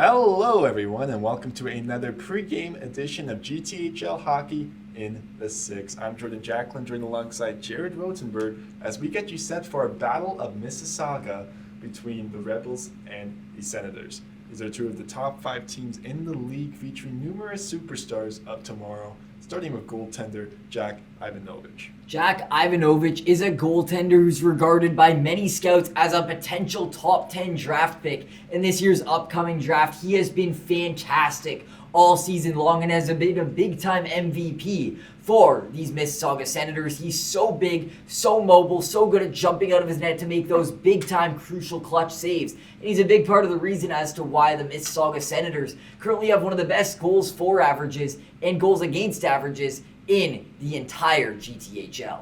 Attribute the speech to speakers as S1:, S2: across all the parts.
S1: Hello everyone and welcome to another pregame edition of GTHL Hockey in the 6. I'm Jordan Jacklin, joined alongside Jared Rotenberg as we get you set for a battle of Mississauga between the Rebels and the Senators. These are two of the top 5 teams in the league featuring numerous superstars up tomorrow, starting with goaltender Jack Ivanovich.
S2: Jack Ivanovich is a goaltender who's regarded by many scouts as a potential top 10 draft pick in this year's upcoming draft. He has been fantastic all season long and has been a big-time MVP for these Mississauga Senators. He's so big, so mobile, so good at jumping out of his net to make those big-time crucial clutch saves. And he's a big part of the reason as to why the Mississauga Senators currently have one of the best goals for averages and goals against averages in the entire GTHL.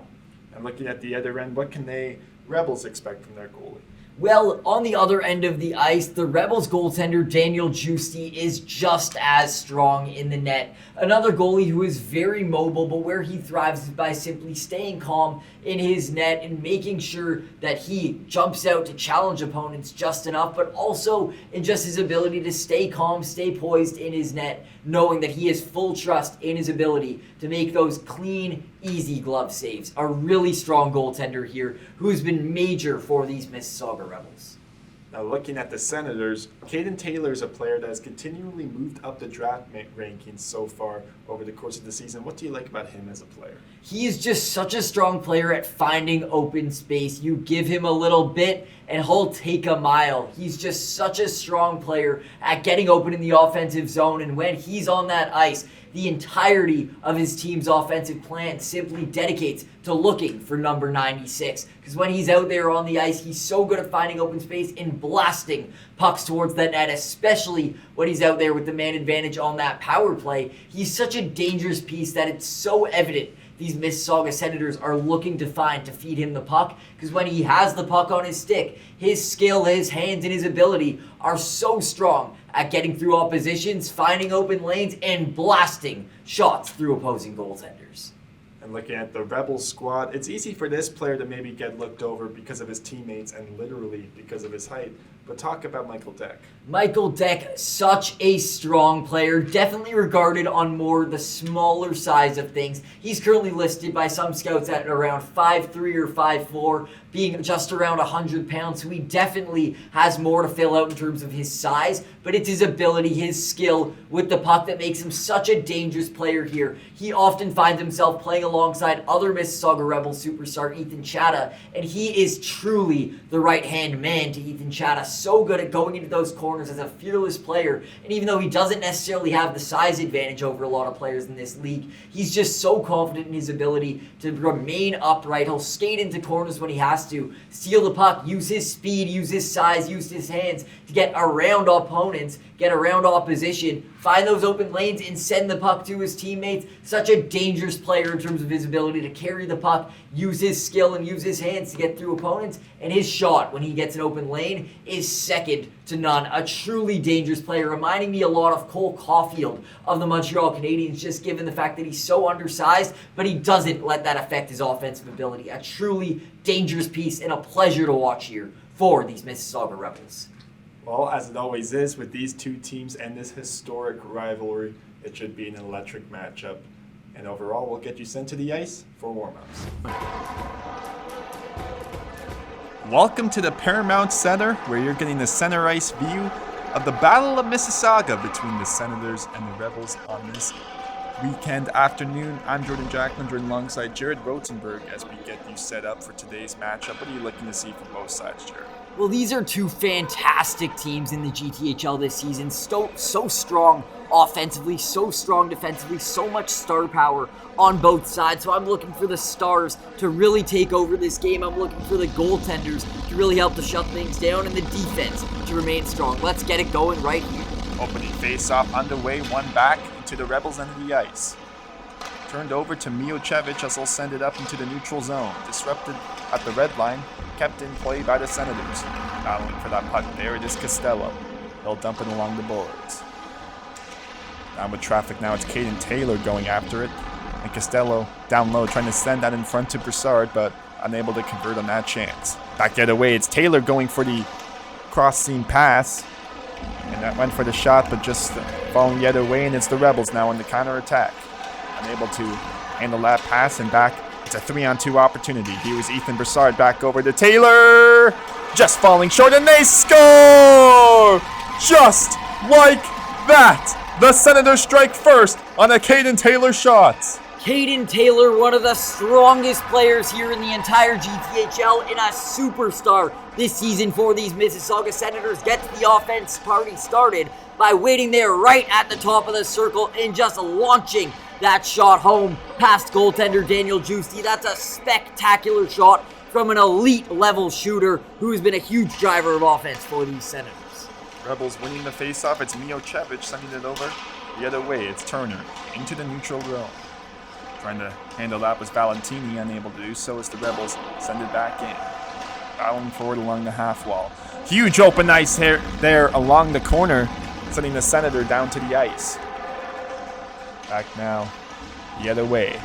S1: And looking at the other end, what can the Rebels expect from their goalie?
S2: Well, on the other end of the ice, the Rebels goaltender Daniel Giusti is just as strong in the net. Another goalie who is very mobile, but where he thrives is by simply staying calm in his net and making sure that he jumps out to challenge opponents just enough, but also in just his ability to stay calm, stay poised in his net, knowing that he has full trust in his ability to make those clean, easy glove saves. A really strong goaltender here who's been major for these Mississauga Rebels.
S1: Now looking at the Senators, Caden Taylor is a player that has continually moved up the draft rankings so far over the course of the season. What do you like about him as a player?
S2: He is just such a strong player at finding open space. You give him a little bit and he'll take a mile. He's just such a strong player at getting open in the offensive zone, and when he's on that ice, the entirety of his team's offensive plan simply dedicates to looking for number 96. Because when he's out there on the ice, he's so good at finding open space and blasting pucks towards that net, especially when he's out there with the man advantage on that power play. He's such a dangerous piece that it's so evident these Mississauga Senators are looking to find to feed him the puck, because when he has the puck on his stick, his skill, his hands, and his ability are so strong at getting through oppositions, finding open lanes, and blasting shots through opposing goaltenders.
S1: And looking at the Rebels squad, it's easy for this player to maybe get looked over because of his teammates and literally because of his height. But talk about Michael Deck. Michael
S2: Deck, such a strong player, definitely regarded on more the smaller size of things. He's currently listed by some scouts at around 5'3" or 5'4", being just around 100 pounds, so he definitely has more to fill out in terms of his size, but it's his ability, his skill with the puck that makes him such a dangerous player here. He often finds himself playing alongside other Mississauga Rebels superstar Ethan Chata, and he is truly the right-hand man to Ethan Chata. So good at going into those corners as a fearless player, and even though he doesn't necessarily have the size advantage over a lot of players in this league, he's just so confident in his ability to remain upright. He'll skate into corners when he has to, steal the puck, use his speed, use his size, use his hands to get around opponents, get around opposition, find those open lanes, and send the puck to his teammates. Such a dangerous player in terms of his ability to carry the puck, use his skill, and use his hands to get through opponents. And his shot, when he gets an open lane, is second to none. A truly dangerous player, reminding me a lot of Cole Caulfield of the Montreal Canadiens, just given the fact that he's so undersized, but he doesn't let that affect his offensive ability. A truly dangerous piece and a pleasure to watch here for these Mississauga Rebels.
S1: Well, as it always is with these two teams and this historic rivalry, it should be an electric matchup. And overall, we'll get you sent to the ice for warm-ups. Welcome to the Paramount Center, where you're getting the center ice view of the Battle of Mississauga between the Senators and the Rebels on this weekend afternoon. I'm Jordan Jacklin, joined alongside Jared Rotenberg as we get you set up for today's matchup. What are you looking to see from both sides, Jared?
S2: Well, these are two fantastic teams in the GTHL this season. So strong offensively, so strong defensively, so much star power on both sides. So I'm looking for the stars to really take over this game. I'm looking for the goaltenders to really help to shut things down and the defense to remain strong. Let's get it going right here.
S1: Opening face-off underway, one back into the Rebels' end of the ice. Turned over to Miocic as they'll send it up into the neutral zone. Disrupted at the red line, kept in play by the Senators. Battling for that puck there, it is Costello. They'll dump it along the boards. Down with traffic now, it's Caden Taylor going after it. And Costello down low, trying to send that in front to Broussard, but unable to convert on that chance. Back the other way, it's Taylor going for the cross-seam pass. And that went for the shot, but just falling the other way, and it's the Rebels now in the counterattack. Unable to handle that pass, and back. It's a 3-on-2 opportunity. Here's Ethan Broussard back over to Taylor. Just falling short, and they score! Just like that. The Senators strike first on a Caden Taylor shot.
S2: Caden Taylor, one of the strongest players here in the entire GTHL and a superstar this season for these Mississauga Senators, gets the offense party started by waiting there right at the top of the circle and just launching that shot home past goaltender Daniel Giusti. That's a spectacular shot from an elite level shooter who's been a huge driver of offense for these Senators.
S1: Rebels winning the faceoff. It's Mijecevic sending it over the other way. It's Turner into the neutral zone. Trying to handle that was Valentini, unable to do so as the Rebels send it back in. Battling forward along the half wall. Huge open ice here there along the corner, sending the Senator down to the ice. Back now the other way.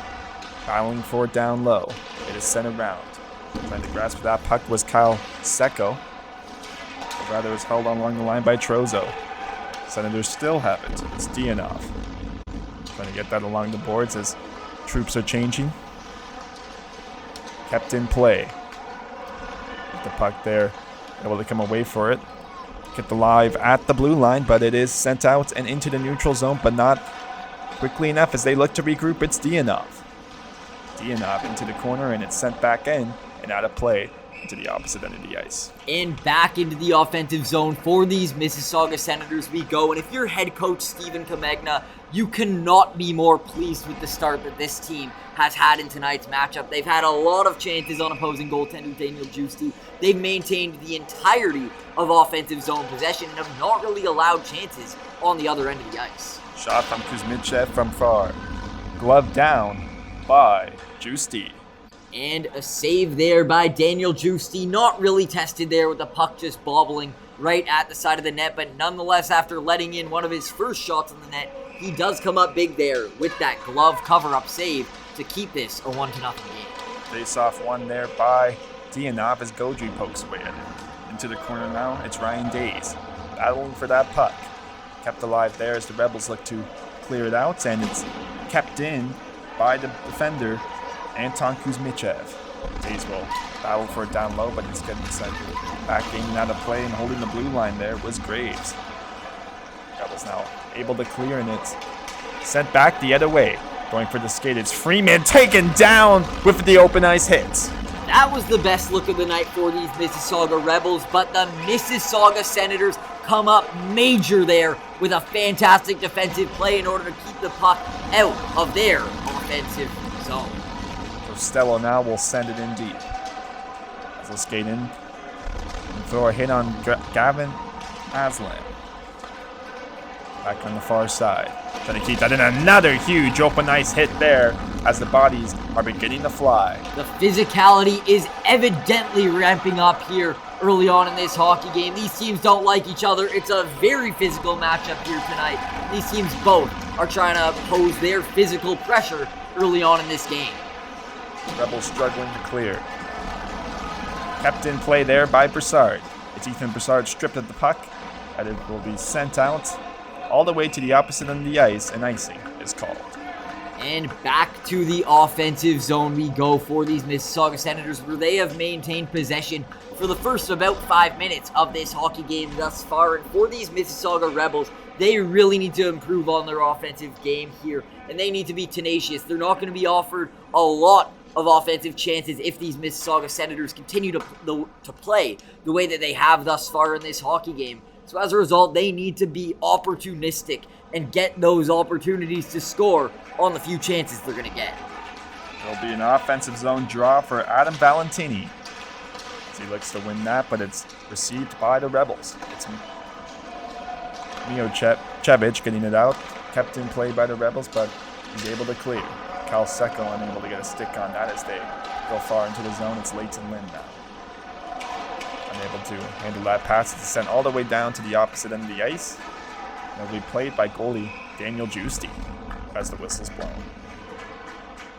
S1: Battling for it down low. It is sent around. Trying to grasp that puck was Kyle Secco. Or rather, it was held along the line by Trozo. Senators still have it. It's Dianov. Trying to get that along the boards as troops are changing. Kept in play. The puck there, able to come away for it. Kept alive at the blue line, but it is sent out and into the neutral zone, but not quickly enough as they look to regroup. It's Dianov. Dianov into the corner, and it's sent back in and out of play into the opposite end of the ice.
S2: And back into the offensive zone for these Mississauga Senators we go. And if you're head coach Stephen Kamegna, you cannot be more pleased with the start that this team has had in tonight's matchup. They've had a lot of chances on opposing goaltender Daniel Giusti. They've maintained the entirety of offensive zone possession and have not really allowed chances on the other end of the ice.
S1: Shot from Kuzmitchev from far. Glove down by Giusti.
S2: And a save there by Daniel Giusti. Not really tested there with the puck just bobbling right at the side of the net. But nonetheless, after letting in one of his first shots on the net, he does come up big there with that glove cover-up save to keep this a 1-0 game.
S1: Face-off one there by Dianov as Godry pokes away at it. Into the corner now, it's Ryan Days. Battling for that puck. Kept alive there as the Rebels look to clear it out. And it's kept in by the defender, Anton Kuzmitchev. Days will battle for it down low, but it's getting sent back in and out of play, and holding the blue line there was Graves. Rebels now able to clear, and it's sent back the other way. Going for the skate, it's Freeman taken down with the open ice hits.
S2: That was the best look of the night for these Mississauga Rebels, but the Mississauga Senators come up major there with a fantastic defensive play in order to keep the puck out of their offensive zone.
S1: Costello now will send it in deep. As he'll skate in and throw a hit on Gavin Aslan. Back on the far side. Trying to keep that in. Another huge open ice hit there as the bodies are beginning to fly.
S2: The physicality is evidently ramping up here early on in this hockey game. These teams don't like each other. It's a very physical matchup here tonight. These teams both are trying to pose their physical pressure early on in this game.
S1: Rebels struggling to clear. Kept in play there by Broussard. It's Ethan Broussard stripped of the puck, and it will be sent out all the way to the opposite end of the ice, and icing is called.
S2: And back to the offensive zone we go for these Mississauga Senators, where they have maintained possession for the first about 5 minutes of this hockey game thus far. And for these Mississauga Rebels, they really need to improve on their offensive game here, and they need to be tenacious. They're not going to be offered a lot of offensive chances if these Mississauga Senators continue to play the way that they have thus far in this hockey game. So as a result, they need to be opportunistic and get those opportunities to score on the few chances they're going to get.
S1: There'll be an offensive zone draw for Adam Valentini as he looks to win that, but it's received by the Rebels. It's Mijecevic getting it out, kept in play by the Rebels, but he's able to clear. Cal Secco unable to get a stick on that as they go far into the zone. It's Leighton Lynn now. Unable to handle that pass. It's sent all the way down to the opposite end of the ice. It'll be played by goalie Daniel Giusti as the whistle's blown.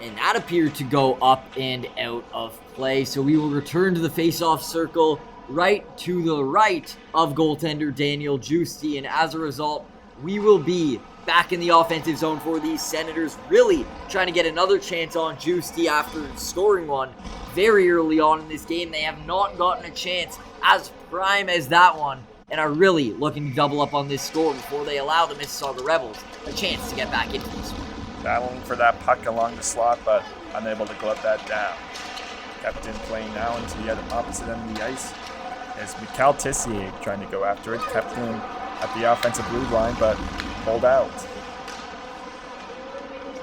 S2: And that appeared to go up and out of play. So we will return to the face-off circle right to the right of goaltender Daniel Giusti, and as a result, we will be back in the offensive zone for these Senators, really trying to get another chance on Giusti after scoring one very early on in this game. They have not gotten a chance as prime as that one, and are really looking to double up on this score before they allow the Mississauga Rebels a chance to get back into this one.
S1: Battling for that puck along the slot, but unable to glove that down. Kept in play now into the opposite end of the ice. Is Mikhail Tissier trying to go after it. Kept in at the offensive blue line, but pulled out.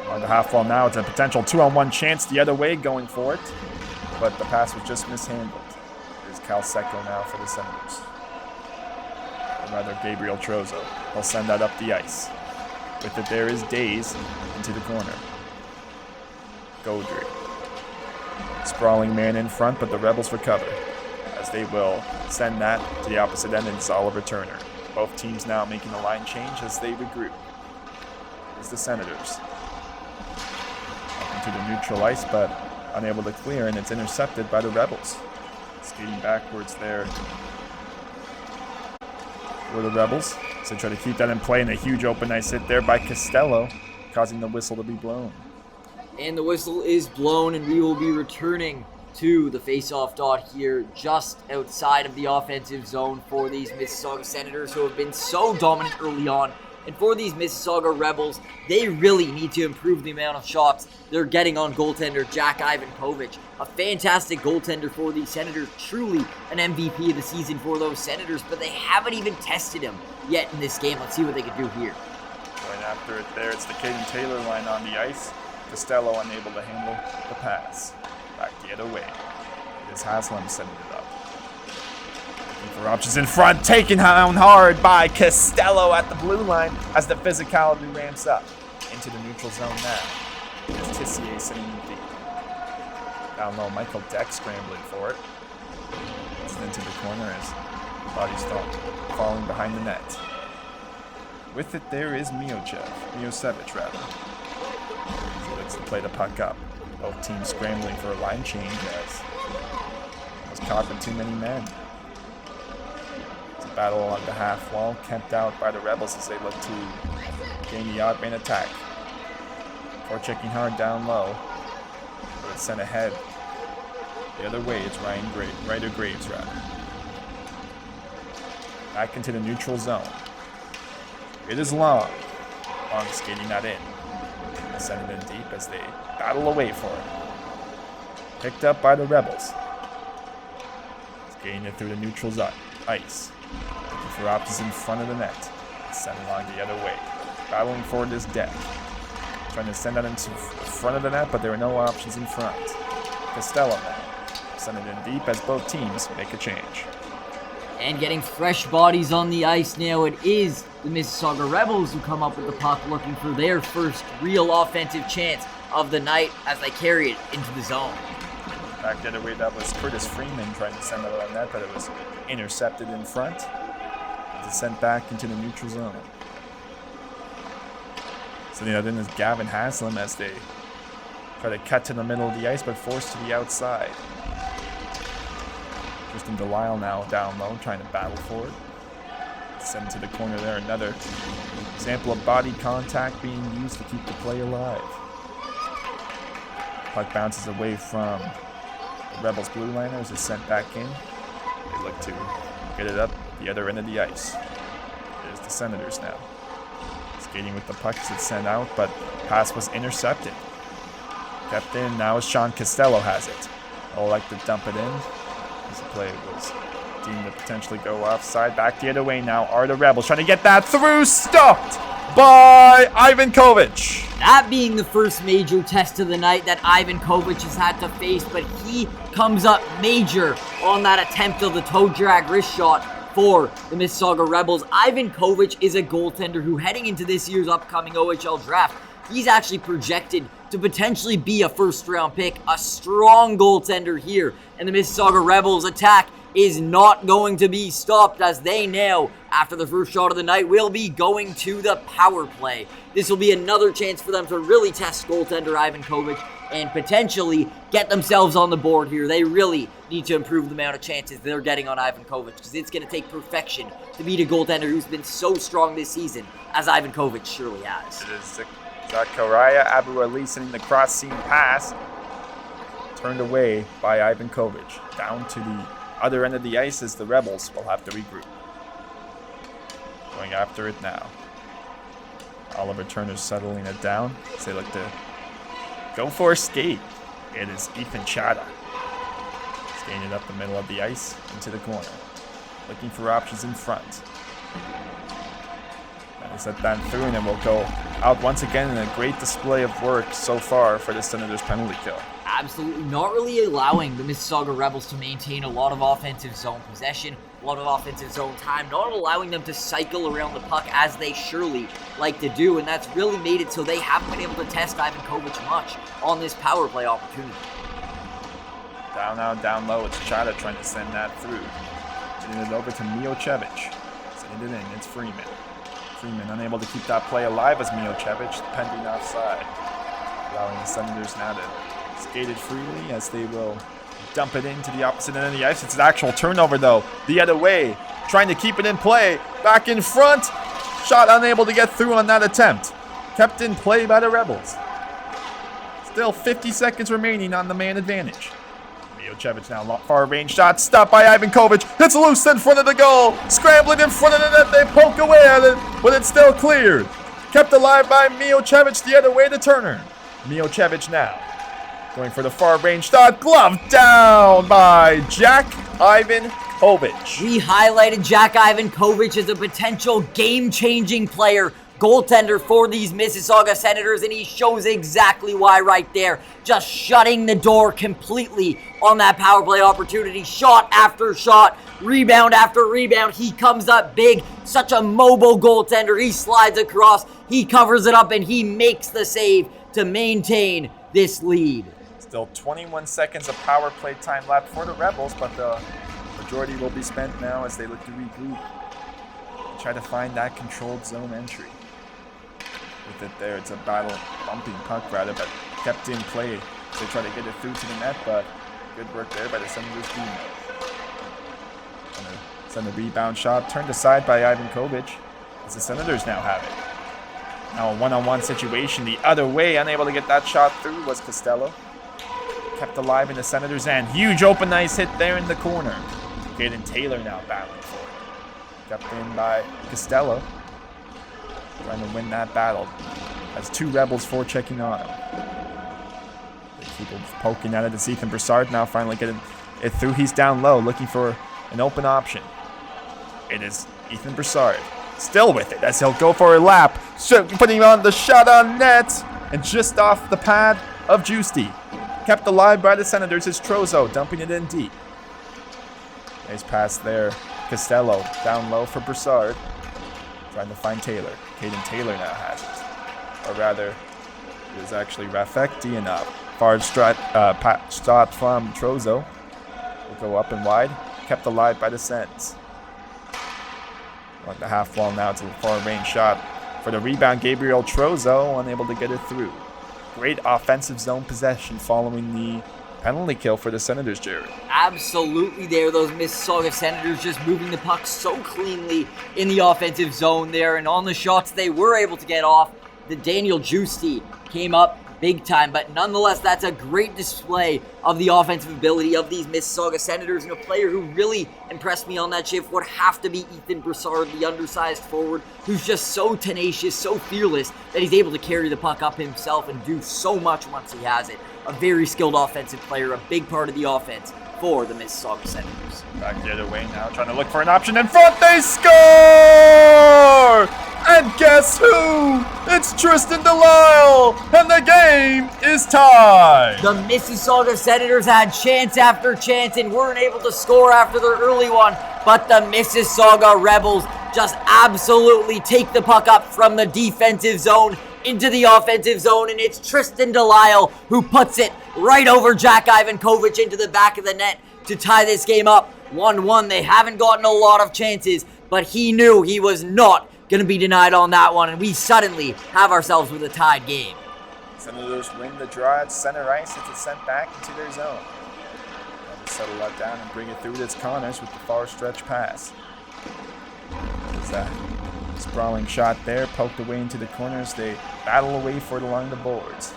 S1: On the half wall now, it's a potential 2-on-1 chance the other way going for it, but the pass was just mishandled. It is Cal Secco now for the Senators. Or rather, Gabriel Trozo. He'll send that up the ice. With it, there is Days into the corner. Gaudry. Sprawling man in front, but the Rebels recover, as they will send that to the opposite end, and it's Oliver Turner. Both teams now making a line change as they regroup. It's the Senators. Up into the neutral ice, but unable to clear, and it's intercepted by the Rebels. Skating backwards there for the Rebels. So try to keep that in play, and a huge open ice hit there by Costello, causing the whistle to be blown.
S2: And the whistle is blown, and we will be returning to the face-off dot here just outside of the offensive zone for these Mississauga Senators, who have been so dominant early on. And for these Mississauga Rebels, they really need to improve the amount of shots they're getting on goaltender Jack Ivankovic. A fantastic goaltender for the Senators, truly an MVP of the season for those Senators, but they haven't even tested him yet in this game. Let's see what they can do here.
S1: Going after it there, it's the Caden Taylor line on the ice. Costello unable to handle the pass. Back the other way. It is Haslam setting it up. Looking for options in front. Taken down hard by Costello at the blue line as the physicality ramps up into the neutral zone now. It's Tissier sitting deep. Down low, Michael Deck scrambling for it. It's into the corner as body's falling behind the net. With it, there is Miosevich rather. He looks to play the puck up. Both teams scrambling for a line change as was caught with too many men. It's a battle along the half wall, kept out by the Rebels as they look to gain the odd man attack. Or checking hard down low, but it's sent ahead. The other way, it's Ryder Graves rather. Back into the neutral zone. It is Long. Long skating that in. Send it in deep as they battle away for it. Picked up by the Rebels. Skating it through the neutral ice. Looking for options in front of the net. Send it along the other way. Battling for this Deck. Trying to send that into front of the net, but there are no options in front. Costello now. Send it in deep as both teams make a change.
S2: And getting fresh bodies on the ice now, it is the Mississauga Rebels who come up with the puck, looking for their first real offensive chance of the night as they carry it into the zone.
S1: Back the other way, that was Curtis Freeman trying to send it on net, but it was intercepted in front. It's sent back into the neutral zone. So then is Gavin Haslam as they try to cut to the middle of the ice, but forced to the outside. Tristan Delisle now down low, trying to battle for it. Sent to the corner there. Another example of body contact being used to keep the play alive. Puck bounces away from the Rebels blue liners. Is sent back in. They look to get it up the other end of the ice. There's the Senators now. Skating with the puck as it's sent out, but pass was intercepted. Kept in. Now as Sean Costello has it. I'll like to dump it in. As the play was deemed to potentially go offside. Back the other way now are the Rebels trying to get that through. Stopped by Ivankovic.
S2: That being the first major test of the night that Ivankovic has had to face, but he comes up major on that attempt of the toe drag wrist shot for the Mississauga Rebels. Ivankovic is a goaltender who, heading into this year's upcoming OHL draft, he's actually projected to potentially be a first-round pick, a strong goaltender here. And the Mississauga Rebels attack is not going to be stopped, as they now, after the first shot of the night, will be going to the power play. This will be another chance for them to really test goaltender Ivan Kovic and potentially get themselves on the board here. They really need to improve the amount of chances they're getting on Ivan Kovic, because it's going to take perfection to beat a goaltender who's been so strong this season, as Ivan Kovic surely has.
S1: It is Zakaria Abu Ali sending the cross-seam pass. Turned away by Ivan Kovic. Down to the other end of the ice as the Rebels will have to regroup. Going after it now. Oliver Turner's settling it down as they look to go for a skate. It is Ethan Chada. Skating it up the middle of the ice into the corner. Looking for options in front. That'll set that through, and then we'll go out once again in a great display of work so far for the Senators' penalty kill.
S2: Absolutely not really allowing the Mississauga Rebels to maintain a lot of offensive zone possession, a lot of offensive zone time, not allowing them to cycle around the puck as they surely like to do, and that's really made it so they haven't been able to test Ivan Kovic much on this power play opportunity.
S1: Down out, down low, it's Chada trying to send that through. Sending it over to Milocevic. Sending it in, it's Freeman. Freeman unable to keep that play alive as Milocevic pending offside. Allowing the Senators now to skate it freely as they will dump it into the opposite end of the ice. It's an actual turnover though. The other way, trying to keep it in play. Back in front. Shot unable to get through on that attempt. Kept in play by the Rebels. Still 50 seconds remaining on the man advantage. Milocevic now far range shot. Stopped by Ivan Kovic. It's loose in front of the goal. Scrambling in front of the net. They poke away at it, but it's still cleared. Kept alive by Milocevic the other way to Turner. Milocevic now going for the far range shot. Glove down by Jack Ivan Kovic.
S2: We highlighted Jack Ivan Kovic as a potential game-changing player, goaltender for these Mississauga Senators, and he shows exactly why right there. Just shutting the door completely on that power play opportunity. Shot after shot, rebound after rebound. He comes up big, such a mobile goaltender. He slides across, he covers it up, and he makes the save to maintain this lead.
S1: Still 21 seconds of power play time left for the Rebels, but the majority will be spent now as they look to regroup and try to find that controlled zone entry. With it there, it's a battle, bumping puck rather, but kept in play. They try to get it through to the net, but good work there by the Senators team. Send a rebound shot, turned aside by Ivan Kovic, as the Senators now have it. Now a one-on-one situation the other way, unable to get that shot through was Costello. Kept alive in the Senators' end. Huge open ice hit there in the corner. Caden Taylor now battling for it. Kept in by Costello. Trying to win that battle. Has two Rebels forechecking on him. They keep poking at it. It's Ethan Broussard now finally getting it through. He's down low looking for an open option. It is Ethan Broussard. Still with it as he'll go for a lap. Putting on the shot on net. And just off the pad of Giusti. Kept alive by the Senators is Trozo, dumping it in deep. Nice pass there. Costello down low for Broussard. Trying to find Taylor. Caden Taylor now has it. Or rather, it was actually Rafek Dianov. Far shot from Trozo. Will go up and wide. Kept alive by the Sens. On the half wall now to the far range shot. For the rebound, Gabriel Trozo unable to get it through. Great offensive zone possession following the penalty kill for the Senators, Jared.
S2: Absolutely there. Those Mississauga Senators just moving the puck so cleanly in the offensive zone there. And on the shots they were able to get off, the Daniel Giusti came up big time. But nonetheless, that's a great display of the offensive ability of these Mississauga Senators. And a player who really impressed me on that shift would have to be Ethan Broussard, the undersized forward, who's just so tenacious, so fearless, that he's able to carry the puck up himself and do so much once he has it. A very skilled offensive player, a big part of the offense for the Mississauga Senators.
S1: Back the other way now, trying to look for an option in front. They score! And guess who? It's Tristan Delisle, and the game is tied.
S2: The Mississauga Senators had chance after chance and weren't able to score after their early one, but the Mississauga Rebels just absolutely take the puck up from the defensive zone into the offensive zone, and it's Tristan Delisle who puts it right over Jack Ivan Kovic into the back of the net to tie this game up 1-1. They haven't gotten a lot of chances, but he knew he was not going to be denied on that one, and we suddenly have ourselves with a tied game.
S1: Senators win the draw at center ice. It's sent back into their zone. Trying to settle that down and bring it through. It's Connors with the far stretch pass. There's that sprawling shot there, poked away into the corners. They battle away for it along the boards.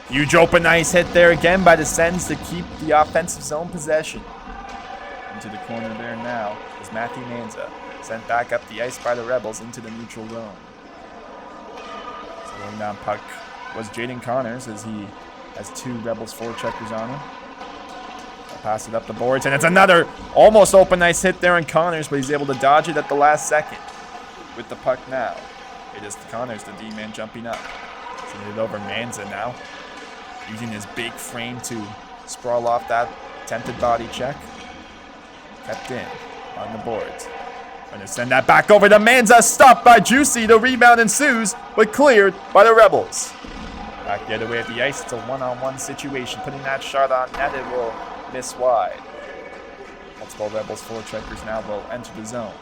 S1: Huge open ice hit there again by the Sens to keep the offensive zone possession. Into the corner there now is Matthew Manza, sent back up the ice by the Rebels into the neutral zone. Settling down puck was Jaden Connors as he has 2 Rebels forecheckers on him. I'll pass it up the boards, and it's another almost open ice hit there in Connors, but he's able to dodge it at the last second. With the puck now, it is Connors, the D-man, jumping up. Sending it over Manza now, using his big frame to sprawl off that attempted body check. Kept in on the boards. Going to send that back over to Manza, stopped by Juicy. The rebound ensues, but cleared by the Rebels. Back the other way at the ice, it's a one-on-one situation. Putting that shot on net, it will miss wide. Multiple Rebels forecheckers now will enter the zone.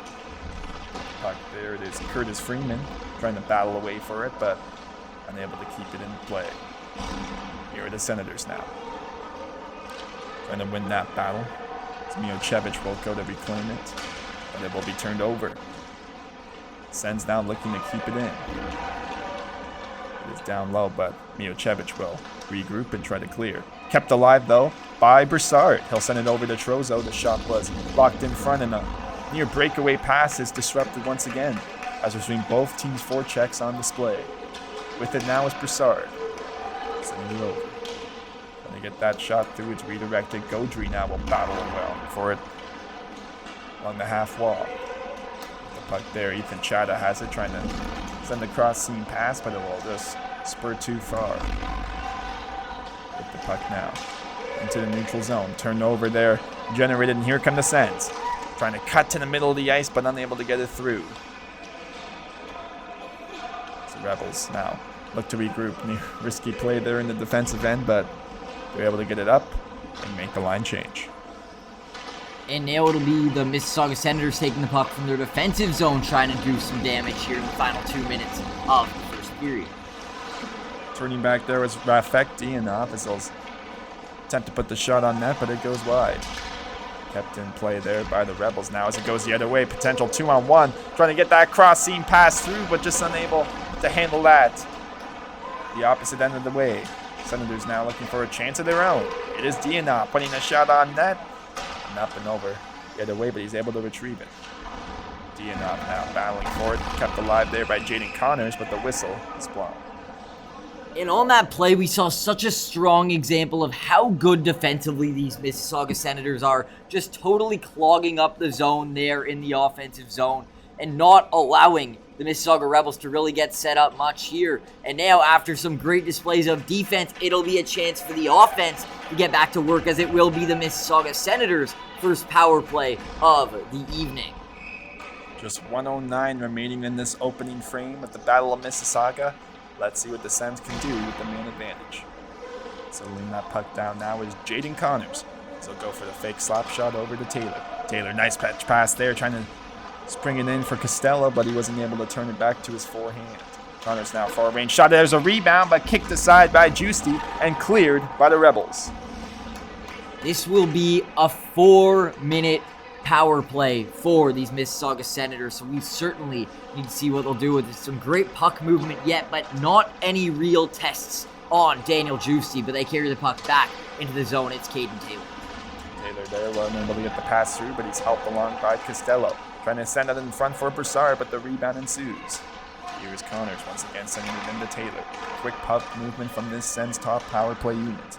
S1: Puck there, it is Curtis Freeman trying to battle away for it, but unable to keep it in play. Here are the Senators now, trying to win that battle. Miochevich will go to reclaim it, but it will be turned over. Sens now looking to keep it in. It is down low, but Miochevich will regroup and try to clear. Kept alive though by Broussard. He'll send it over to Trozo. The shot was blocked in front, and a near breakaway pass is disrupted once again, as we're seeing both teams' forechecks on display. With it now is Broussard. Sending it over. When they get that shot through, it's redirected. Gaudry now will battle well for it along the half wall. The puck there, Ethan Chada has it, trying to send the cross-seam pass, but it will just spur too far. With the puck now into the neutral zone. Turnover there generated, and here come the Sens. Trying to cut to the middle of the ice, but unable to get it through. So Rebels now look to regroup. Risky play there in the defensive end, but they're able to get it up and make the line change.
S2: And now it'll be the Mississauga Senators taking the puck from their defensive zone, trying to do some damage here in the final 2 minutes of the first period.
S1: Turning back there was Rafek Dianov as they'll attempt to put the shot on net, but it goes wide. Kept in play there by the Rebels now as it goes the other way. Potential 2-on-1. Trying to get that cross-seam pass through, but just unable to handle that. The opposite end of the way. Senators now looking for a chance of their own. It is Dianov putting a shot on net. And up and over the other way, but he's able to retrieve it. Dianov now battling for it. Kept alive there by Jaden Connors, but the whistle is blown.
S2: And on that play, we saw such a strong example of how good defensively these Mississauga Senators are, just totally clogging up the zone there in the offensive zone and not allowing the Mississauga Rebels to really get set up much here. And now, after some great displays of defense, it'll be a chance for the offense to get back to work, as it will be the Mississauga Senators' first power play of the evening.
S1: Just 1:09 remaining in this opening frame at the Battle of Mississauga. Let's see what the Sens can do with the man advantage. Settling that puck down now is Jaden Connors. So he'll go for the fake slap shot over to Taylor. Taylor, nice patch pass there, trying to spring it in for Costello, but he wasn't able to turn it back to his forehand. Connors now far range shot. There's a rebound, but kicked aside by Juicy and cleared by the Rebels.
S2: This will be a 4-minute power play for these Mississauga Senators, so we certainly need to see what they'll do with it. Some great puck movement yet, but not any real tests on Daniel Juicy, but they carry the puck back into the zone. It's Caden Taylor.
S1: Taylor there wasn't able to get the pass through, but he's helped along by Costello. Trying to send it in front for Broussard, but the rebound ensues. Here is Connors once again sending it into Taylor. Quick puck movement from this Sens top power play unit.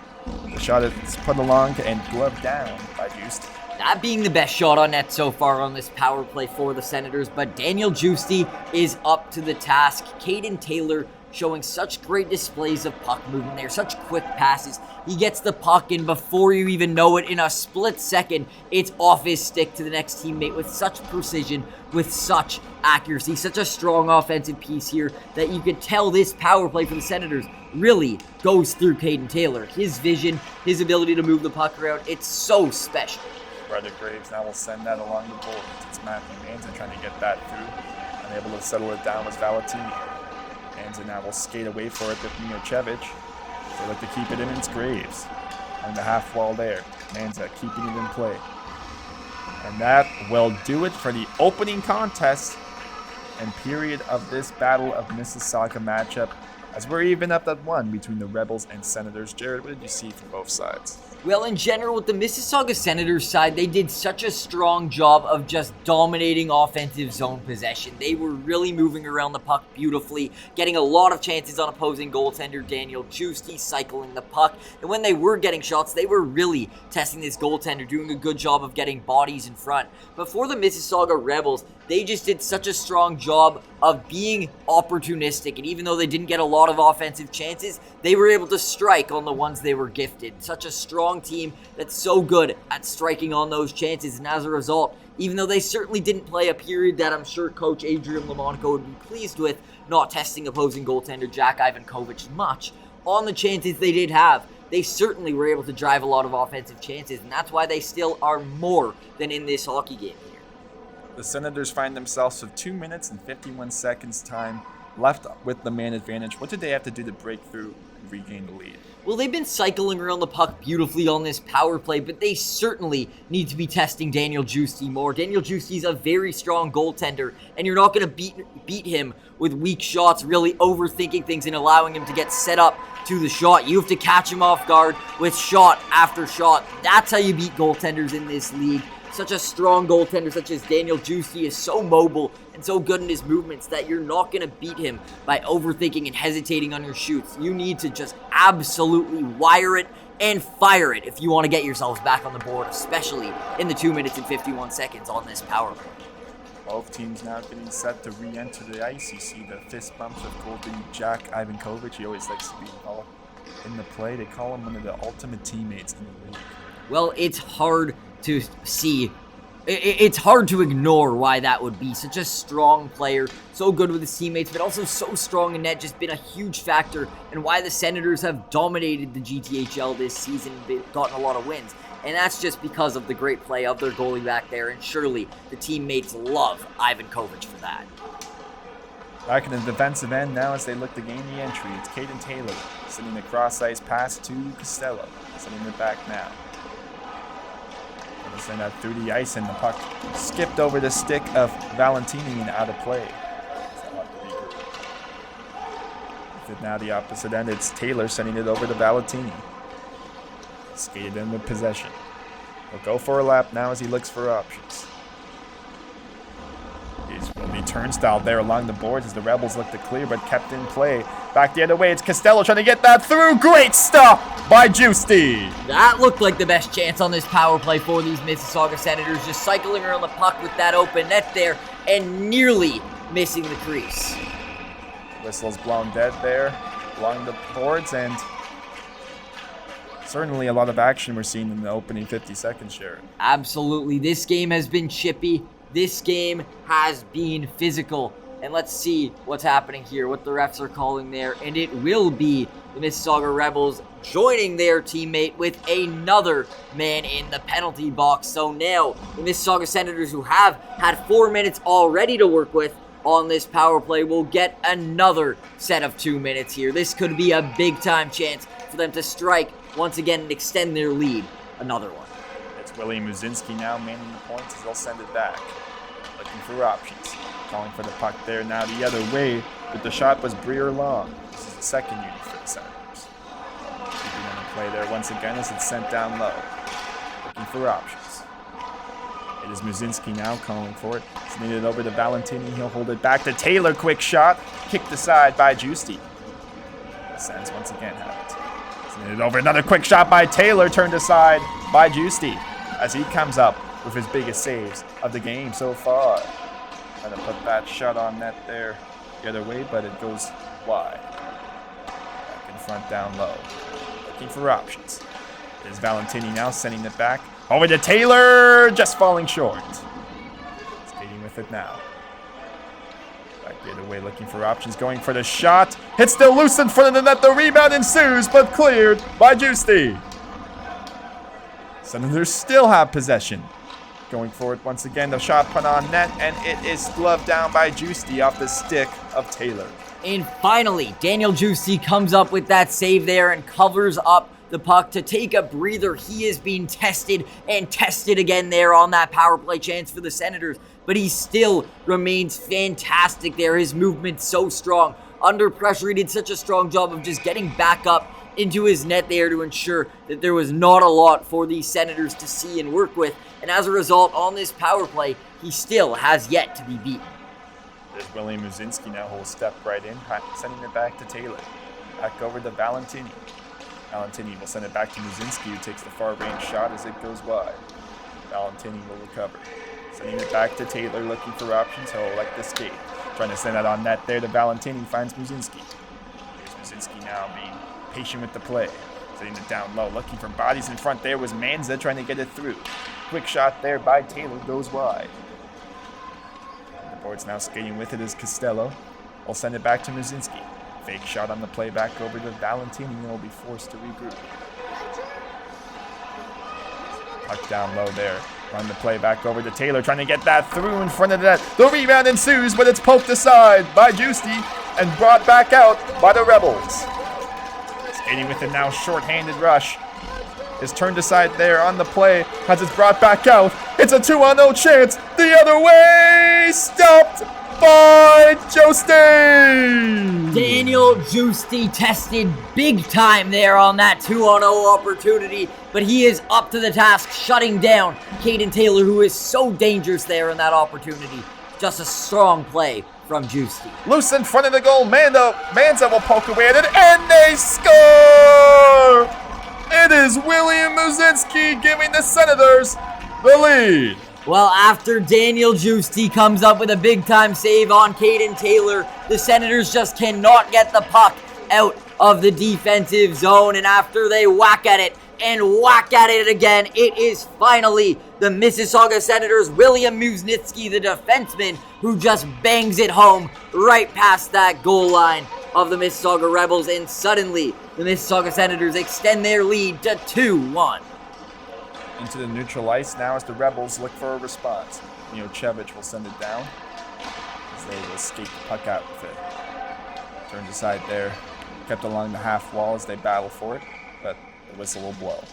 S1: The shot is put along and gloved down by Juicy.
S2: That being the best shot on net so far on this power play for the Senators, but Daniel Juicy is up to the task. Caden Taylor showing such great displays of puck movement there, such quick passes. He gets the puck, and before you even know it, in a split second, it's off his stick to the next teammate with such precision, with such accuracy, such a strong offensive piece here that you could tell this power play for the Senators really goes through Caden Taylor. His vision, his ability to move the puck around, it's so special.
S1: Brother Graves now will send that along the board. It's Matthew Manza trying to get that through. Unable to settle it down was Valentini. Manza now will skate away for it with Miocevic. They look to keep it in, it's Graves. On the half wall there. Manza keeping it in play. And that will do it for the opening contest and period of this Battle of Mississauga matchup, as we're even up at 1 between the Rebels and Senators. Jared, what did you see from both sides?
S2: Well, in general, with the Mississauga Senators side, they did such a strong job of just dominating offensive zone possession. They were really moving around the puck beautifully, getting a lot of chances on opposing goaltender Daniel Giusti, cycling the puck. And when they were getting shots, they were really testing this goaltender, doing a good job of getting bodies in front. But for the Mississauga Rebels, they just did such a strong job of being opportunistic. And even though they didn't get a lot of offensive chances, they were able to strike on the ones they were gifted. Such a strong team that's so good at striking on those chances. And as a result, even though they certainly didn't play a period that I'm sure Coach Adrian Lamonaco would be pleased with, not testing opposing goaltender Jack Ivankovic much, on the chances they did have, they certainly were able to drive a lot of offensive chances. And that's why they still are more than in this hockey game.
S1: The Senators find themselves with 2 minutes and 51 seconds time left with the man advantage. What did they have to do to break through and regain the lead?
S2: Well, they've been cycling around the puck beautifully on this power play, but they certainly need to be testing Daniel Giusti more. Daniel Giusti is a very strong goaltender, and you're not going to beat him with weak shots, really overthinking things and allowing him to get set up to the shot. You have to catch him off guard with shot after shot. That's how you beat goaltenders in this league. Such a strong goaltender such as Daniel Giusti is so mobile and so good in his movements that you're not going to beat him by overthinking and hesitating on your shoots. You need to just absolutely wire it and fire it if you want to get yourselves back on the board, especially in the 2 minutes and 51 seconds on this power play.
S1: Both teams now getting set to re-enter the ice. You see the fist bumps of goalie Jack Ivankovic. He always likes to be involved in the play. They call him one of the ultimate teammates in the league.
S2: Well, it's hard to see. It's hard to ignore why that would be. Such a strong player, so good with his teammates, but also so strong in net, just been a huge factor and why the Senators have dominated the GTHL this season and gotten a lot of wins. And that's just because of the great play of their goalie back there, and surely the teammates love Ivankovic for that.
S1: Back in the defensive end now as they look to gain the entry. It's Caden Taylor sending the cross-ice pass to Costello, sending it back now. Send that through the ice, and the puck skipped over the stick of Valentini and out of play. With it now the opposite end, it's Taylor sending it over to Valentini. Skated in with possession. He'll go for a lap now as he looks for options. Will be turnstile there along the boards as the Rebels look to clear, but kept in play. Back the other way, it's Costello trying to get that through. Great stop by Giusti.
S2: That looked like the best chance on this power play for these Mississauga Senators, just cycling around the puck with that open net there and nearly missing the crease.
S1: Whistle's blown dead there along the boards, and certainly a lot of action we're seeing in the opening 50 seconds, Jared.
S2: Absolutely. This game has been chippy. This game has been physical. And let's see what's happening here, what the refs are calling there. And it will be the Mississauga Rebels joining their teammate with another man in the penalty box. So now the Mississauga Senators, who have had 4 minutes already to work with on this power play, will get another set of 2 minutes here. This could be a big-time chance for them to strike once again and extend their lead. Another one.
S1: It's William Muzinski now manning the points as they'll send it back. Looking for options. Calling for the puck there now the other way, but the shot was Breer Long. This is the second unit for the Senators. Keeping on the play there once again as it's sent down low. Looking for options. It is Muzinski now calling for it. Sending it over to Valentini. He'll hold it back to Taylor. Quick shot. Kicked aside by Giusti. The Sens once again have it. Sending it over. Another quick shot by Taylor. Turned aside by Giusti as he comes up with his biggest saves of the game so far. Trying to put that shot on net there the other way, but it goes wide. Back in front, down low. Looking for options. It is Valentini now sending it back. Over to Taylor, just falling short. Skating with it now. Back the other way, looking for options, going for the shot. Hits still loose in front of the net. The rebound ensues, but cleared by Giusti. Senators still have possession. Going forward once again, the shot put on net, and it is gloved down by Juicy off the stick of Taylor.
S2: And finally, Daniel Juicy comes up with that save there and covers up the puck to take a breather. He is being tested and tested again there on that power play chance for the Senators, but he still remains fantastic there. His movement's so strong. Under pressure, he did such a strong job of just getting back up into his net there to ensure that there was not a lot for the Senators to see and work with. And as a result, on this power play, he still has yet to be beaten.
S1: There's William Muzinski now, who will step right in, sending it back to Taylor. Back over to Valentini. Valentini will send it back to Muzinski, who takes the far-range shot as it goes wide. Valentini will recover. Sending it back to Taylor, looking for options. He'll elect the skate. Trying to send that on net there to Valentini, finds Muzinski. Here's Muzinski now being patient with the play. Setting it down low, looking for bodies in front. There was Manza trying to get it through. Quick shot there by Taylor, goes wide. And the board's now skating with it as Costello. Will send it back to Muzinski. Fake shot on the play back over to Valentini, and will be forced to regroup. Puck down low there. Run the play back over to Taylor, trying to get that through in front of the net. The rebound ensues, but it's poked aside by Juicy and brought back out by the Rebels. Skating with it now, short-handed rush is turned aside there on the play as it's brought back out. It's a 2-on-0 chance. The other way, stopped by Joesty.
S2: Daniel Juicy tested big time there on that 2-on-0 opportunity, but he is up to the task, shutting down Caden Taylor, who is so dangerous there in that opportunity. Just a strong play from Juicy.
S1: Loose in front of the goal, Manza will poke away at it, and they score! It is William Muzinski giving the Senators the lead.
S2: Well, after Daniel Juicy comes up with a big-time save on Caden Taylor, the Senators just cannot get the puck out of the defensive zone, and after they whack at it and whack at it again, it is finally the Mississauga Senators' William Muzinski, the defenseman, who just bangs it home right past that goal line of the Mississauga Rebels, and suddenly the Mississauga Senators extend their lead to 2-1.
S1: Into the neutral ice now as the Rebels look for a response. Milocevic will send it down as they will skate the puck out with it. Turns aside there, kept along the half wall as they battle for it, but the whistle will blow.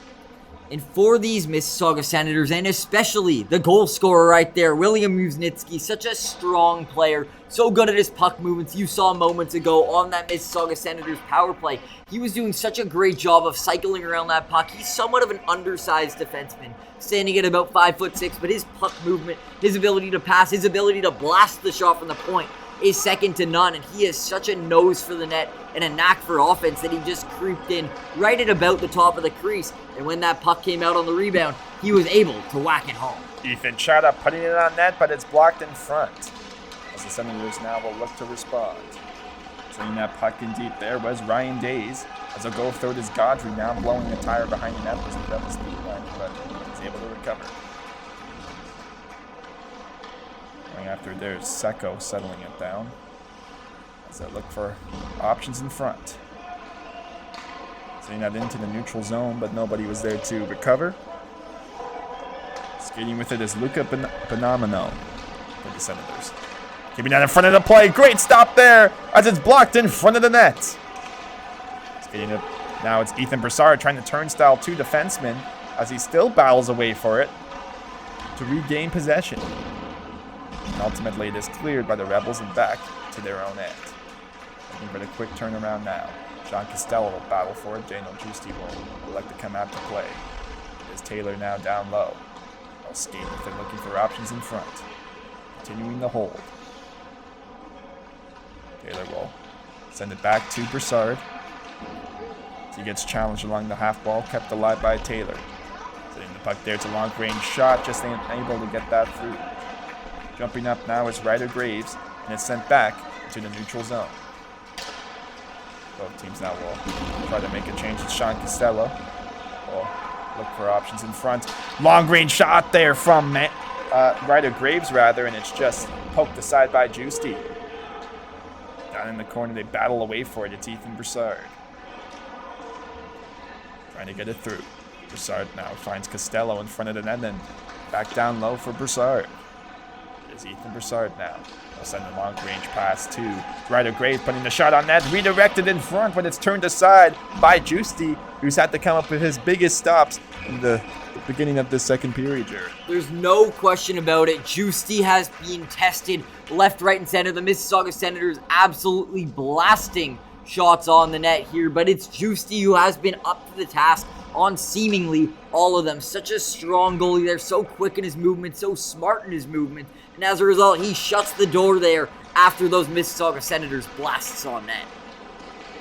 S2: And for these Mississauga Senators, and especially the goal scorer right there, William Muzinski, such a strong player, so good at his puck movements. You saw moments ago on that Mississauga Senators power play. He was doing such a great job of cycling around that puck. He's somewhat of an undersized defenseman, standing at about 5'6", but his puck movement, his ability to pass, his ability to blast the shot from the point is second to none, and he has such a nose for the net and a knack for offense that he just creeped in right at about the top of the crease, and when that puck came out on the rebound, he was able to whack it home.
S1: Ethan Chada putting it on net, but it's blocked in front. As the Senators now will look to respond. Sending that puck in deep there was Ryan Days. As a goal third is Godfrey now blowing a tire behind the net was the Rebels deep line, but he's able to recover. Going after there's Secco settling it down as they look for options in front. Sending that into the neutral zone, but nobody was there to recover. Skating with it is Luca Bonamino for the Senators. Keeping that in front of the play. Great stop there as it's blocked in front of the net. Skating up. Now it's Ethan Broussard trying to turnstile two defensemen as he still battles away for it to regain possession. And ultimately it is cleared by the Rebels and back to their own end. Looking for the quick turnaround now. Sean Costello will battle for it. Daniel Juicy will elect to come out to play. It is Taylor now down low. They'll skate with it, looking for options in front. Continuing the hold. Taylor will send it back to Broussard. As he gets challenged along the half wall, kept alive by Taylor. Sending the puck there, it's a long range shot, just unable to get that through. Jumping up now is Ryder Graves, and it's sent back to the neutral zone. Both teams now will try to make a change. It's Sean Costello. Will look for options in front. Long range shot there from Ryder Graves, and it's just poked aside by Juicy. Down in the corner, they battle away for it. It's Ethan Broussard trying to get it through. Broussard now finds Costello in front of the net and back down low for Broussard. It is Ethan Broussard now. He'll send a long-range pass to Ryder Graves, putting the shot on net, redirected in front, but it's turned aside by Justy, who's had to come up with his biggest stops in the beginning of this second period, Jared.
S2: There's no question about it. Justy has been tested left, right, and center. The Mississauga Senators absolutely blasting shots on the net here, but it's Justy who has been up to the task on seemingly all of them. Such a strong goalie there, so quick in his movement, so smart in his movement, and as a result, he shuts the door there after those Mississauga Senators blasts on net.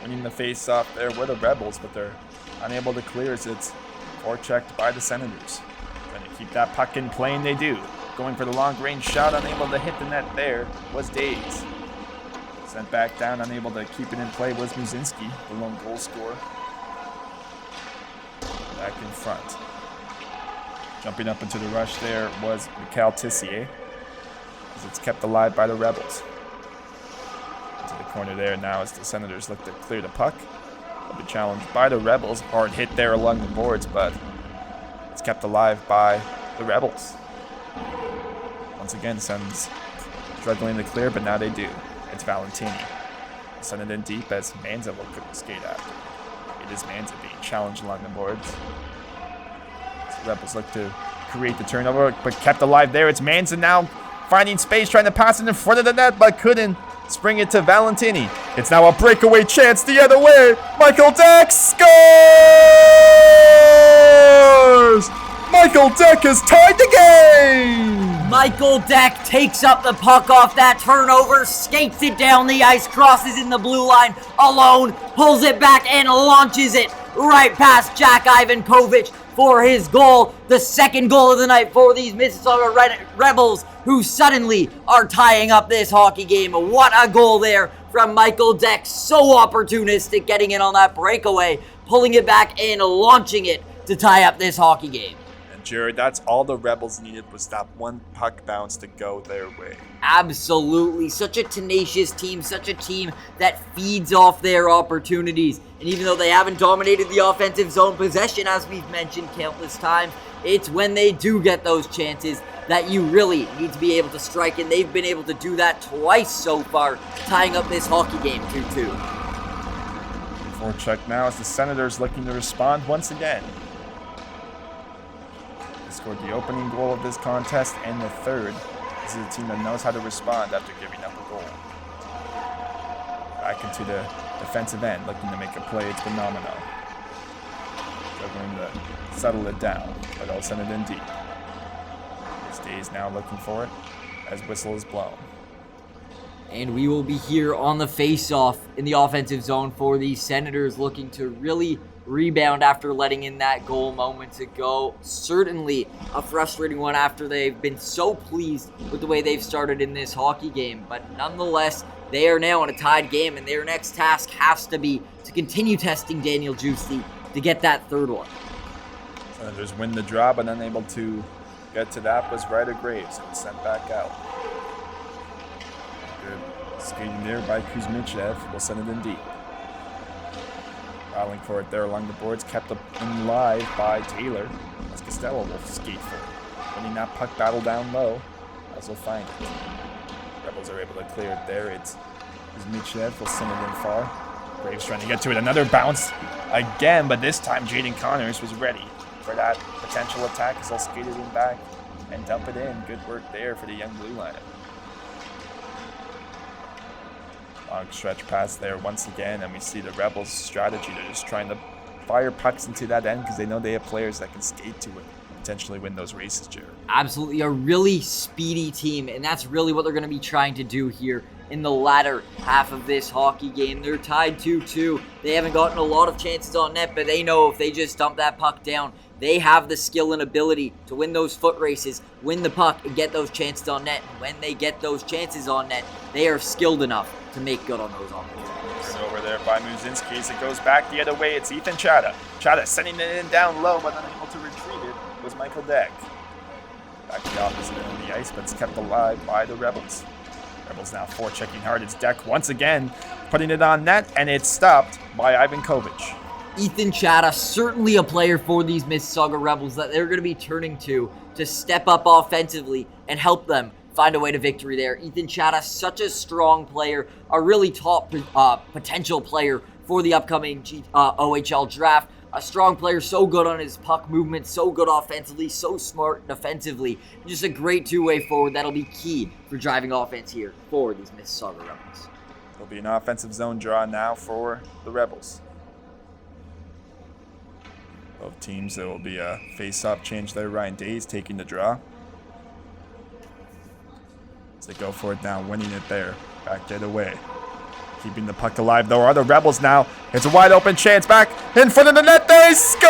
S1: Winning the face-off there were the Rebels, but they're unable to clear as it's forechecked by the Senators. Trying to keep that puck in play, and they do. Going for the long-range shot, unable to hit the net there was Days. Sent back down, unable to keep it in play was Muzinski, the lone goal scorer. Back in front. Jumping up into the rush there was Mikhail Tissier, as it's kept alive by the Rebels. Into the corner there now as the Senators look to clear the puck. They'll be challenged by the Rebels. Hard hit there along the boards, but it's kept alive by the Rebels. Once again, Sens struggling to clear, but now they do. It's Valentini. Send it in deep as Manza will skate after. It is Manza being challenged along the boards. So the Rebels look to create the turnover, but kept alive there. It's Manza now finding space, trying to pass it in front of the net, but couldn't spring it to Valentini. It's now a breakaway chance the other way. Michael Deck scores! Michael Deck has tied the game!
S2: Michael Deck takes up the puck off that turnover, skates it down the ice, crosses in the blue line alone, pulls it back and launches it right past Jack Ivankovic for his goal. The second goal of the night for these Mississauga Rebels, who suddenly are tying up this hockey game. What a goal there from Michael Deck. So opportunistic, getting in on that breakaway, pulling it back and launching it to tie up this hockey game.
S1: Jared, that's all the Rebels needed was that one puck bounce to go their way.
S2: Absolutely. Such a tenacious team, such a team that feeds off their opportunities. And even though they haven't dominated the offensive zone possession, as we've mentioned countless times, it's when they do get those chances that you really need to be able to strike, and they've been able to do that twice so far, tying up this hockey game 2-2.
S1: Forecheck now as the Senators looking to respond once again. Scored the opening goal of this contest and the third. This is a team that knows how to respond after giving up a goal. Back into the defensive end, looking to make a play. It's phenomenal. Struggling to settle it down, but I'll send it in deep. This day is now looking for it as whistle is blown.
S2: And we will be here on the face-off in the offensive zone for the Senators, looking to really rebound after letting in that goal moments ago. Certainly a frustrating one after they've been so pleased with the way they've started in this hockey game. But nonetheless, they are now in a tied game, and their next task has to be to continue testing Daniel Justy to get that third one.
S1: Senators win the draw, but unable to get to that was Ryder Graves, and sent back out. Good skating there by Kuzmichev. Will send it in deep. Battling for it there along the boards, kept up in live by Taylor, as Costello will skate for it. Winning that puck battle down low, as will find it. Rebels are able to clear it there. It's Kuzmichev will send it in far. Graves trying to get to it. Another bounce again, but this time Jaden Connors was ready for that potential attack as they'll skate it in back and dump it in. Good work there for the young blue line. Long stretch pass there once again, and we see the Rebels' strategy. They're just trying to fire pucks into that end because they know they have players that can skate to it, potentially win those races, Jared.
S2: Absolutely, a really speedy team, and that's really what they're going to be trying to do here in the latter half of this hockey game. They're tied 2-2. They haven't gotten a lot of chances on net, but they know if they just dump that puck down, they have the skill and ability to win those foot races, win the puck, and get those chances on net. And when they get those chances on net, they are skilled enough to make good on those opportunities.
S1: Over there by Muzinski as it goes back the other way. It's Ethan Chada. Chada sending it in down low, but unable to retrieve it was Michael Deck. Back to the opposite end of the ice, but it's kept alive by the Rebels. Rebels now forechecking hard. It's Deck once again putting it on net, and it's stopped by Ivankovic.
S2: Ethan Chata, certainly a player for these Mississauga Rebels that they're going to be turning to step up offensively and help them find a way to victory there. Ethan Chata, such a strong player, a really top potential player for the upcoming OHL draft. A strong player, so good on his puck movement, so good offensively, so smart defensively. Just a great two-way forward that'll be key for driving offense here for these Mississauga Rebels.
S1: There'll be an offensive zone draw now for the Rebels. Both teams, there will be a face-off change there. Ryan Days taking the draw. As they go for it now, winning it there. Back the other way. Keeping the puck alive, though, are the Rebels now. It's a wide open chance back in front of the net. They score!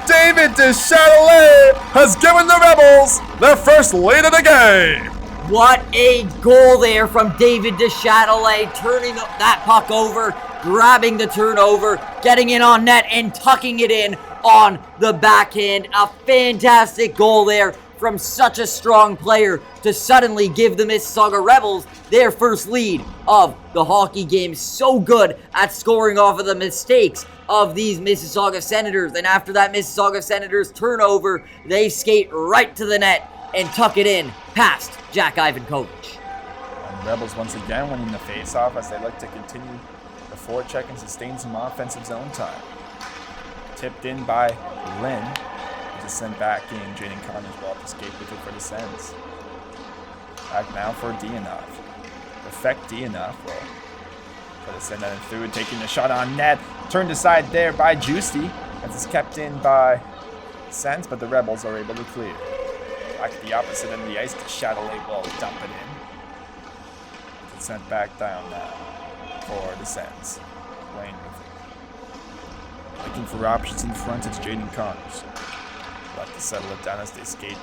S1: David DeChatelet has given the Rebels their first lead of the game.
S2: What a goal there from David DeChatelet, turning that puck over, grabbing the turnover, getting in on net, and tucking it in on the backhand. A fantastic goal there from such a strong player to suddenly give the Mississauga Rebels their first lead of the hockey game. So good at scoring off of the mistakes of these Mississauga Senators. And after that Mississauga Senators turnover, they skate right to the net and tuck it in past Jack Ivankovic.
S1: And Rebels once again winning the face-off as they look to continue the forecheck and sustain some offensive zone time. Tipped in by Lynn. Just sent back in. Jaden Connors will have to escape with it for the Sens. Back now for Dianov. Perfect Dianov will try to send that in through, taking the shot on net. Turned aside there by Juicy as it's kept in by Sens, but the Rebels are able to clear. Back at the opposite end of the ice, the Chatelet will dump it in. It's sent back down now for the Sens. Playing with it. Looking for options in front, it's Jaden Connors. We'll have to settle it down as they skate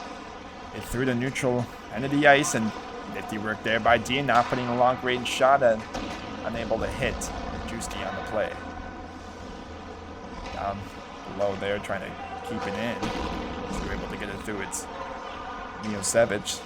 S1: it through the neutral end of the ice, and nifty work there by Diana, putting a long range shot and unable to hit Juicy on the play. Down below there, trying to keep it in. So we're able to get it through. It's Milosevic.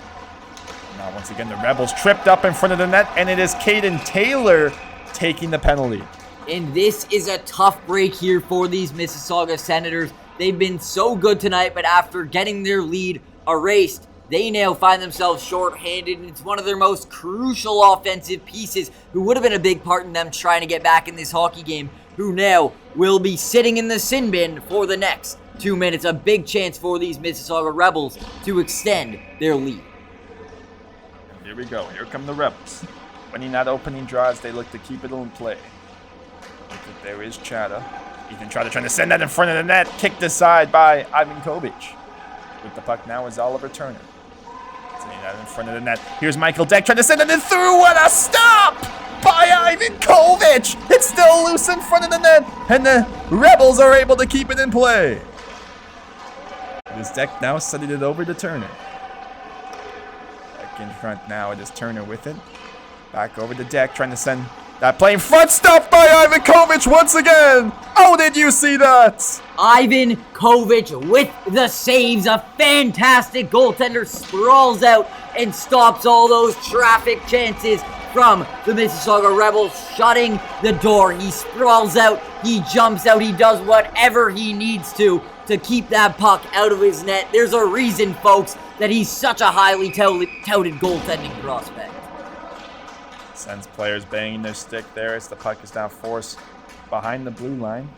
S1: Now once again the Rebels tripped up in front of the net, and it is Caden Taylor taking the penalty.
S2: And this is a tough break here for these Mississauga Senators. They've been so good tonight, but after getting their lead erased, they now find themselves short-handed, and it's one of their most crucial offensive pieces who would have been a big part in them trying to get back in this hockey game, who now will be sitting in the sin bin for the next 2 minutes. A big chance for these Mississauga Rebels to extend their lead.
S1: And here we go. Here come the Rebels. Winning that opening draw as they look to keep it in play. There is Chata. Ethan Chata trying to send that in front of the net. Kicked aside by Ivankovic. With the puck now is Oliver Turner. Sending that in front of the net. Here's Michael Deck trying to send it in through. What a stop by Ivankovic. It's still loose in front of the net. And the Rebels are able to keep it in play. It is Deck now sending it over to Turner. Deck in front now. It is Turner with it. Back over to Deck trying to send that play in front. Stopped by Ivankovic once again. Oh, did you see that?
S2: Ivankovic with the saves. A fantastic goaltender, sprawls out and stops all those traffic chances from the Mississauga Rebels, shutting the door. He sprawls out, he jumps out, he does whatever he needs to keep that puck out of his net. There's a reason, folks, that he's such a highly touted goaltending prospect.
S1: Sends players banging their stick there as the puck is now forced behind the blue line.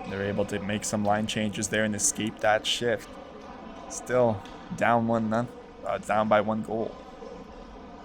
S1: They're able to make some line changes there and escape that shift. Still down down by 1 goal.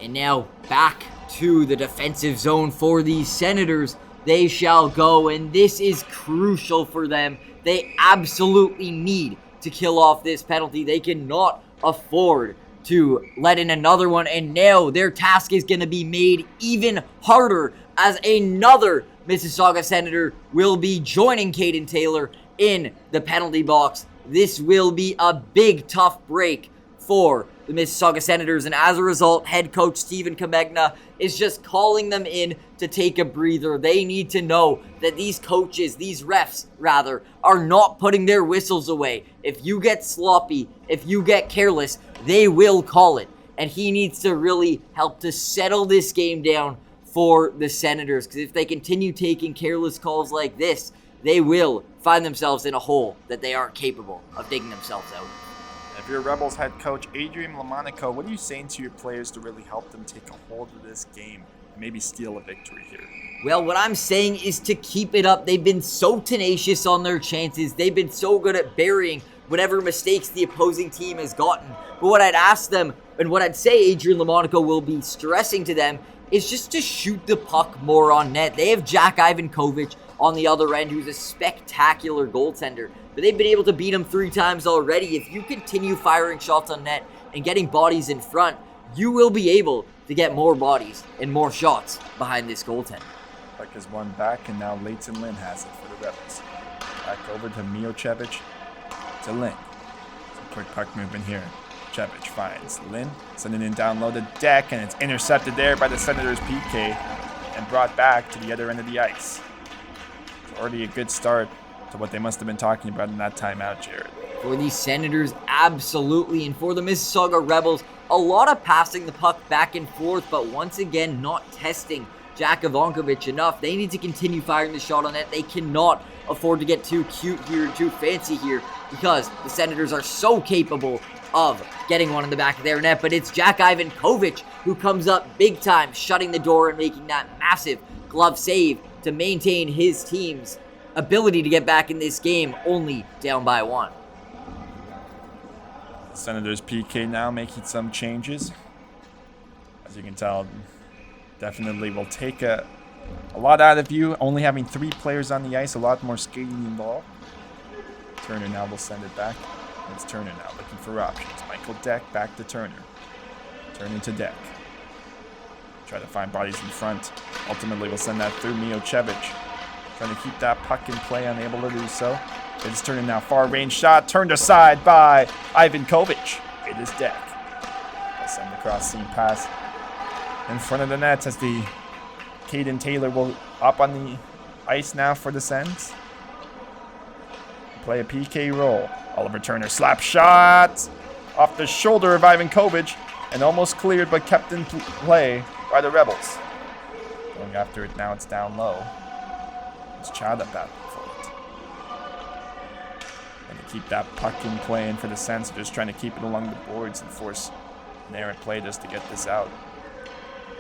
S2: And now back to the defensive zone for these Senators. They shall go, and this is crucial for them. They absolutely need to kill off this penalty. They cannot afford to let in another one, and now their task is going to be made even harder as another Mississauga Senator will be joining Caden Taylor in the penalty box. This will be a big, tough break for the Mississauga Senators, and as a result, head coach Stephen Kamegna is just calling them in to take a breather. They need to know that these coaches, these refs rather, are not putting their whistles away. If you get sloppy, if you get careless, they will call it. And he needs to really help to settle this game down for the Senators, because if they continue taking careless calls like this, they will find themselves in a hole that they aren't capable of digging themselves out.
S1: If you're Rebels head coach Adrian Lamonaco, what are you saying to your players to really help them take a hold of this game and maybe steal a victory here?
S2: Well, what I'm saying is to keep it up. They've been so tenacious on their chances. They've been so good at burying whatever mistakes the opposing team has gotten. But what I'd ask them, and what I'd say Adrian Lamonaco will be stressing to them, is just to shoot the puck more on net. They have Jack Ivankovic on the other end, who's a spectacular goaltender. But they've been able to beat him 3 times already. If you continue firing shots on net and getting bodies in front, you will be able to get more bodies and more shots behind this goaltender.
S1: Puck is one back, and now Leighton Lynn has it for the Rebels. Back over to Miocevic to Lynn. Some quick puck movement here. Cevic finds Lynn, sending it down low to Deck, and it's intercepted there by the Senators' PK and brought back to the other end of the ice. It's already a good start to what they must have been talking about in that timeout, Jared.
S2: For the Senators, absolutely. And for the Mississauga Rebels, a lot of passing the puck back and forth, but once again, not testing Jack Ivankovic enough. They need to continue firing the shot on net. They cannot afford to get too cute here, too fancy here, because the Senators are so capable of getting one in the back of their net. But it's Jack Ivankovic who comes up big time, shutting the door and making that massive glove save to maintain his team's ability to get back in this game, only down by 1.
S1: Senators PK now making some changes. As you can tell, definitely will take a lot out of you. Only having 3 players on the ice, a lot more skating involved. Turner now will send it back. It's Turner now looking for options. Michael Deck back to Turner. Turner to Deck. Try to find bodies in front. Ultimately will send that through Miocevic. Trying to keep that puck in play, unable to do so. It's Turner now, far range shot, turned aside by Ivankovic. It is Deck. They'll send the cross seam pass in front of the net as the Caden Taylor will up on the ice now for the Sens. Play a PK roll. Oliver Turner slap shot off the shoulder of Ivankovic and almost cleared but kept in play by the Rebels. Going after it now, it's down low. It's Chad up that for it. And to keep that puck in play, and for the Sens, just trying to keep it along the boards and force an errant play just to get this out.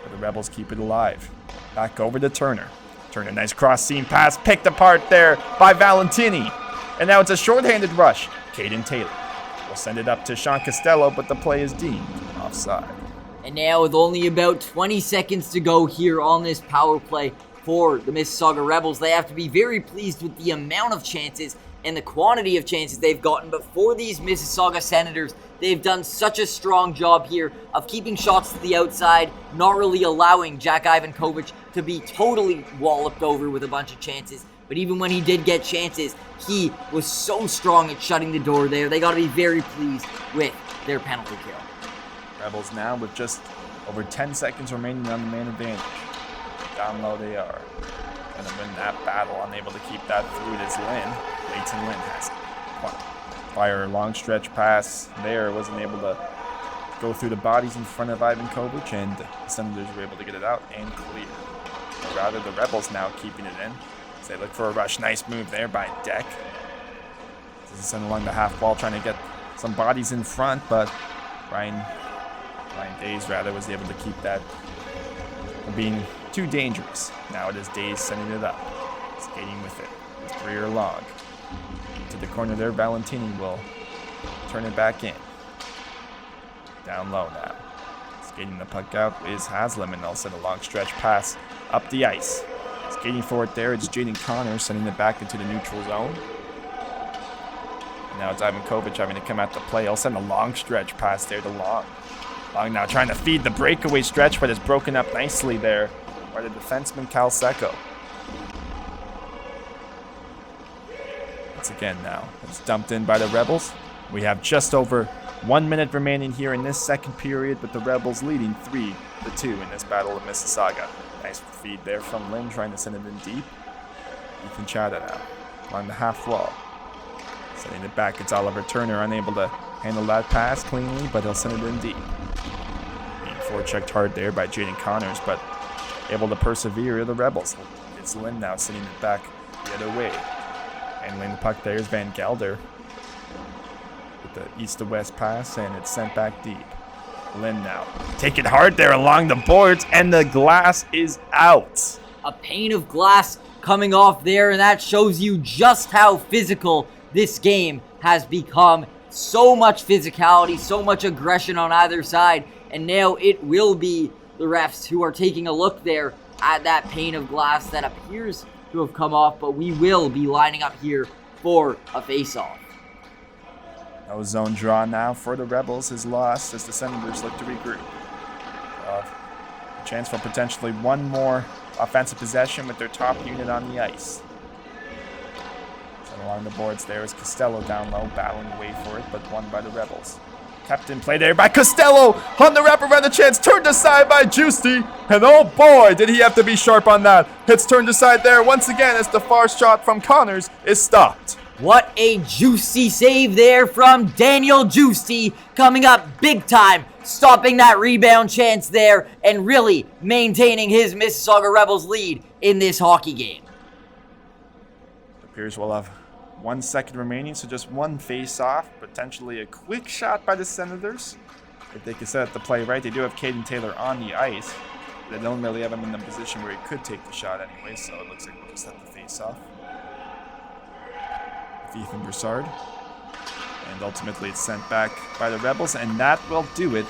S1: But the Rebels keep it alive. Back over to Turner. Turner, nice cross seam pass, picked apart there by Valentini. And now it's a shorthanded rush. Caden Taylor will send it up to Sean Costello, but the play is deemed offside.
S2: And now with only about 20 seconds to go here on this power play for the Mississauga Rebels, they have to be very pleased with the amount of chances and the quantity of chances they've gotten. But for these Mississauga Senators, they've done such a strong job here of keeping shots to the outside, not really allowing Jack Ivankovic to be totally walloped over with a bunch of chances. But even when he did get chances, he was so strong at shutting the door there. They got to be very pleased with their penalty kill.
S1: Rebels now with just over 10 seconds remaining on the man advantage. Down low they are. Gonna win that battle, unable to keep that through. It is Lynn. Leighton Lynn has it. Fire a long stretch pass there. Wasn't able to go through the bodies in front of Ivankovic, and the Senators were able to get it out and clear. Rather, the Rebels now keeping it in. As they look for a rush. Nice move there by Deck. This is sent along the half wall, trying to get some bodies in front, but Ryan Days rather was able to keep that from being too dangerous. Now it is Days sending it up, skating with it. It's Greer Log to the corner there. Valentini will turn it back in. Down low now, skating the puck out is Haslam, and they'll send a long stretch pass up the ice. Skating for it there, it's Jaden Connor sending it back into the neutral zone. And now it's Ivankovic having to come out to play. He'll send a long stretch pass there to Long. Long now trying to feed the breakaway stretch, but it's broken up nicely there by the defenseman Cal Secco. Once again now, it's dumped in by the Rebels. We have just over 1 minute remaining here in this second period, with the Rebels leading 3-2 in this battle of Mississauga. Nice feed there from Lynn, trying to send it in deep. Ethan Chada now along the half wall. Sending it back, it's Oliver Turner, unable to handle that pass cleanly, but he'll send it in deep. Being forechecked hard there by Jaden Connors, but able to persevere the Rebels. It's Lynn now sending it back the other way. Handling the puck there is Van Gelder with the east to west pass, and it's sent back deep. Lynn now take it hard there along the boards, and the glass is out.
S2: A pane of glass coming off there, and that shows you just how physical this game has become. So much physicality, so much aggression on either side, and now it will be the refs who are taking a look there at that pane of glass that appears to have come off, but we will be lining up here for a face-off.
S1: No zone draw now for the Rebels is lost as the Senators look to regroup. A chance for potentially one more offensive possession with their top unit on the ice. And along the boards there is Costello down low, battling away for it, but won by the Rebels. Captain play there by Costello on the wraparound, the chance turned aside by Juicy, and oh boy, did he have to be sharp on that. It's turned aside there once again as the far shot from Connors is stopped.
S2: What a juicy save there from Daniel Juicy, coming up big time, stopping that rebound chance there, and really maintaining his Mississauga Rebels lead in this hockey game.
S1: Appears we'll have 1 second remaining, so just one face-off, potentially a quick shot by the Senators. If they can set up the play right, they do have Caden Taylor on the ice. They don't really have him in the position where he could take the shot anyway, so it looks like we'll just have the face-off. Ethan Broussard, and ultimately it's sent back by the Rebels, and that will do it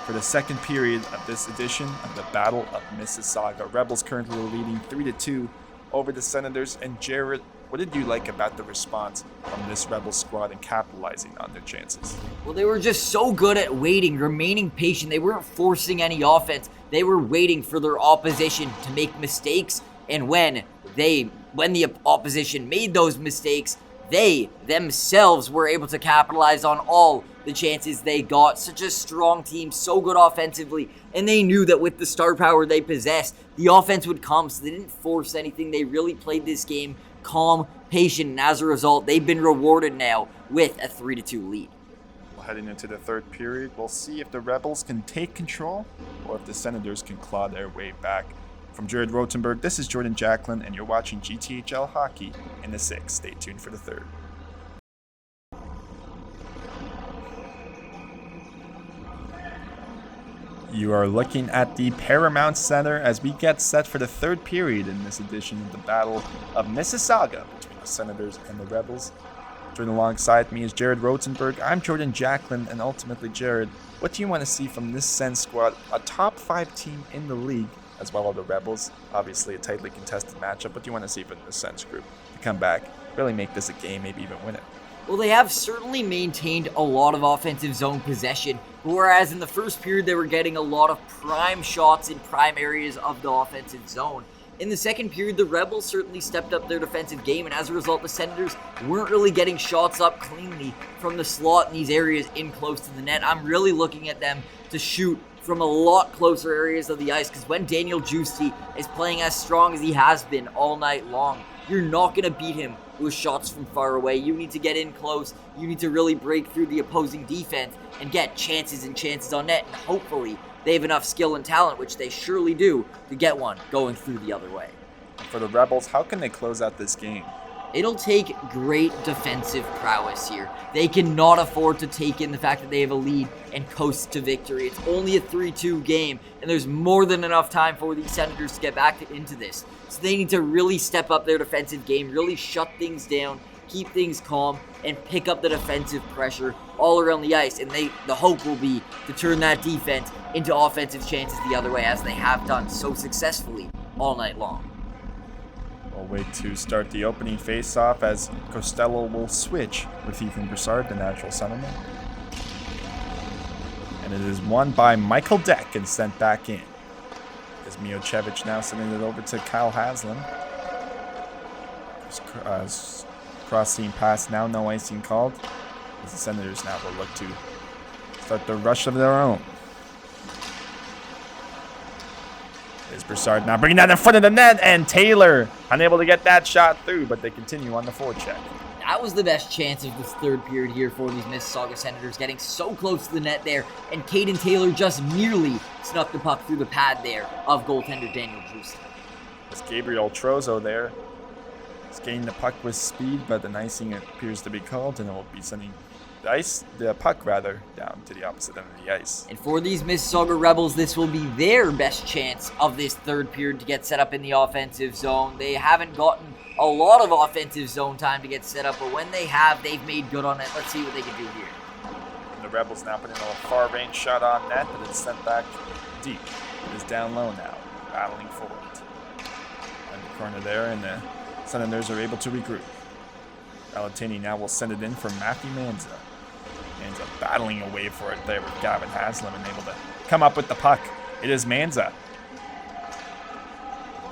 S1: for the second period of this edition of the Battle of Mississauga. Rebels currently leading 3-2 over the Senators. And Jared, what did you like about the response from this Rebels squad and capitalizing on their chances?
S2: Well, they were just so good at waiting, remaining patient. They weren't forcing any offense. They were waiting for their opposition to make mistakes, and when the opposition made those mistakes, they themselves were able to capitalize on all the chances they got. Such a strong team, so good offensively, and they knew that with the star power they possessed, the offense would come, so they didn't force anything. They really played this game calm, patient, and as a result, they've been rewarded now with a 3-2 lead.
S1: Well, heading into the third period, we'll see if the Rebels can take control or if the Senators can claw their way back. From Jared Rotenberg, this is Jordan Jacklin, and you're watching GTHL Hockey in the 6th. Stay tuned for the third. You are looking at the Paramount Center as we get set for the third period in this edition of the Battle of Mississauga between the Senators and the Rebels. Joined alongside me is Jared Rotenberg. I'm Jordan Jacklin, and ultimately, Jared, what do you want to see from this Sens squad, a top 5 team in the league, as well as the Rebels? Obviously a tightly contested matchup. What do you want to see from the Sens group to come back, really make this a game, maybe even win it?
S2: Well, they have certainly maintained a lot of offensive zone possession, whereas in the first period they were getting a lot of prime shots in prime areas of the offensive zone. In the second period, the Rebels certainly stepped up their defensive game, and as a result, the Senators weren't really getting shots up cleanly from the slot in these areas in close to the net. I'm really looking at them to shoot from a lot closer areas of the ice, because when Daniel Juicy is playing as strong as he has been all night long, you're not going to beat him with shots from far away. You need to get in close. You need to really break through the opposing defense and get chances and chances on net, and hopefully they have enough skill and talent, which they surely do, to get one going through the other way.
S1: For the Rebels, how can they close out this game?
S2: It'll take great defensive prowess here. They cannot afford to take in the fact that they have a lead and coast to victory. It's only a 3-2 game, and there's more than enough time for these Senators to get back into this. So they need to really step up their defensive game, really shut things down, keep things calm, and pick up the defensive pressure all around the ice. And the hope will be to turn that defense into offensive chances the other way, as they have done so successfully all night long.
S1: We'll wait to start the opening face-off as Costello will switch with Ethan Broussard, the natural centerman. And it is won by Michael Deck and sent back in. As Mijecevic now sending it over to Kyle Haslam. Cross-seam pass now, no icing called. As the Senators now will look to start the rush of their own. Is Broussard now bringing that in front of the net, and Taylor unable to get that shot through, but they continue on the forecheck.
S2: that was the best chance of this third period here for these Mississauga Senators, getting so close to the net there, and Caden Taylor just merely snuck the puck through the pad there of goaltender Daniel Juicy.
S1: It's Gabriel Trozo there. He's getting the puck with speed, but an icing appears to be called, and it will be sending the puck down to the opposite end of the ice.
S2: And for these Mississauga Rebels, this will be their best chance of this third period to get set up in the offensive zone. They haven't gotten a lot of offensive zone time to get set up, but when they have, they've made good on it. Let's see what they can do here.
S1: And the Rebels now putting a far-range shot on net, but it's sent back deep. It is down low now, battling forward. In the corner there, and the Senators are able to regroup. Valentin now will send it in for Matthew Manza. Manza battling away for it there with Gavin Haslam and able to come up with the puck. It is Manza.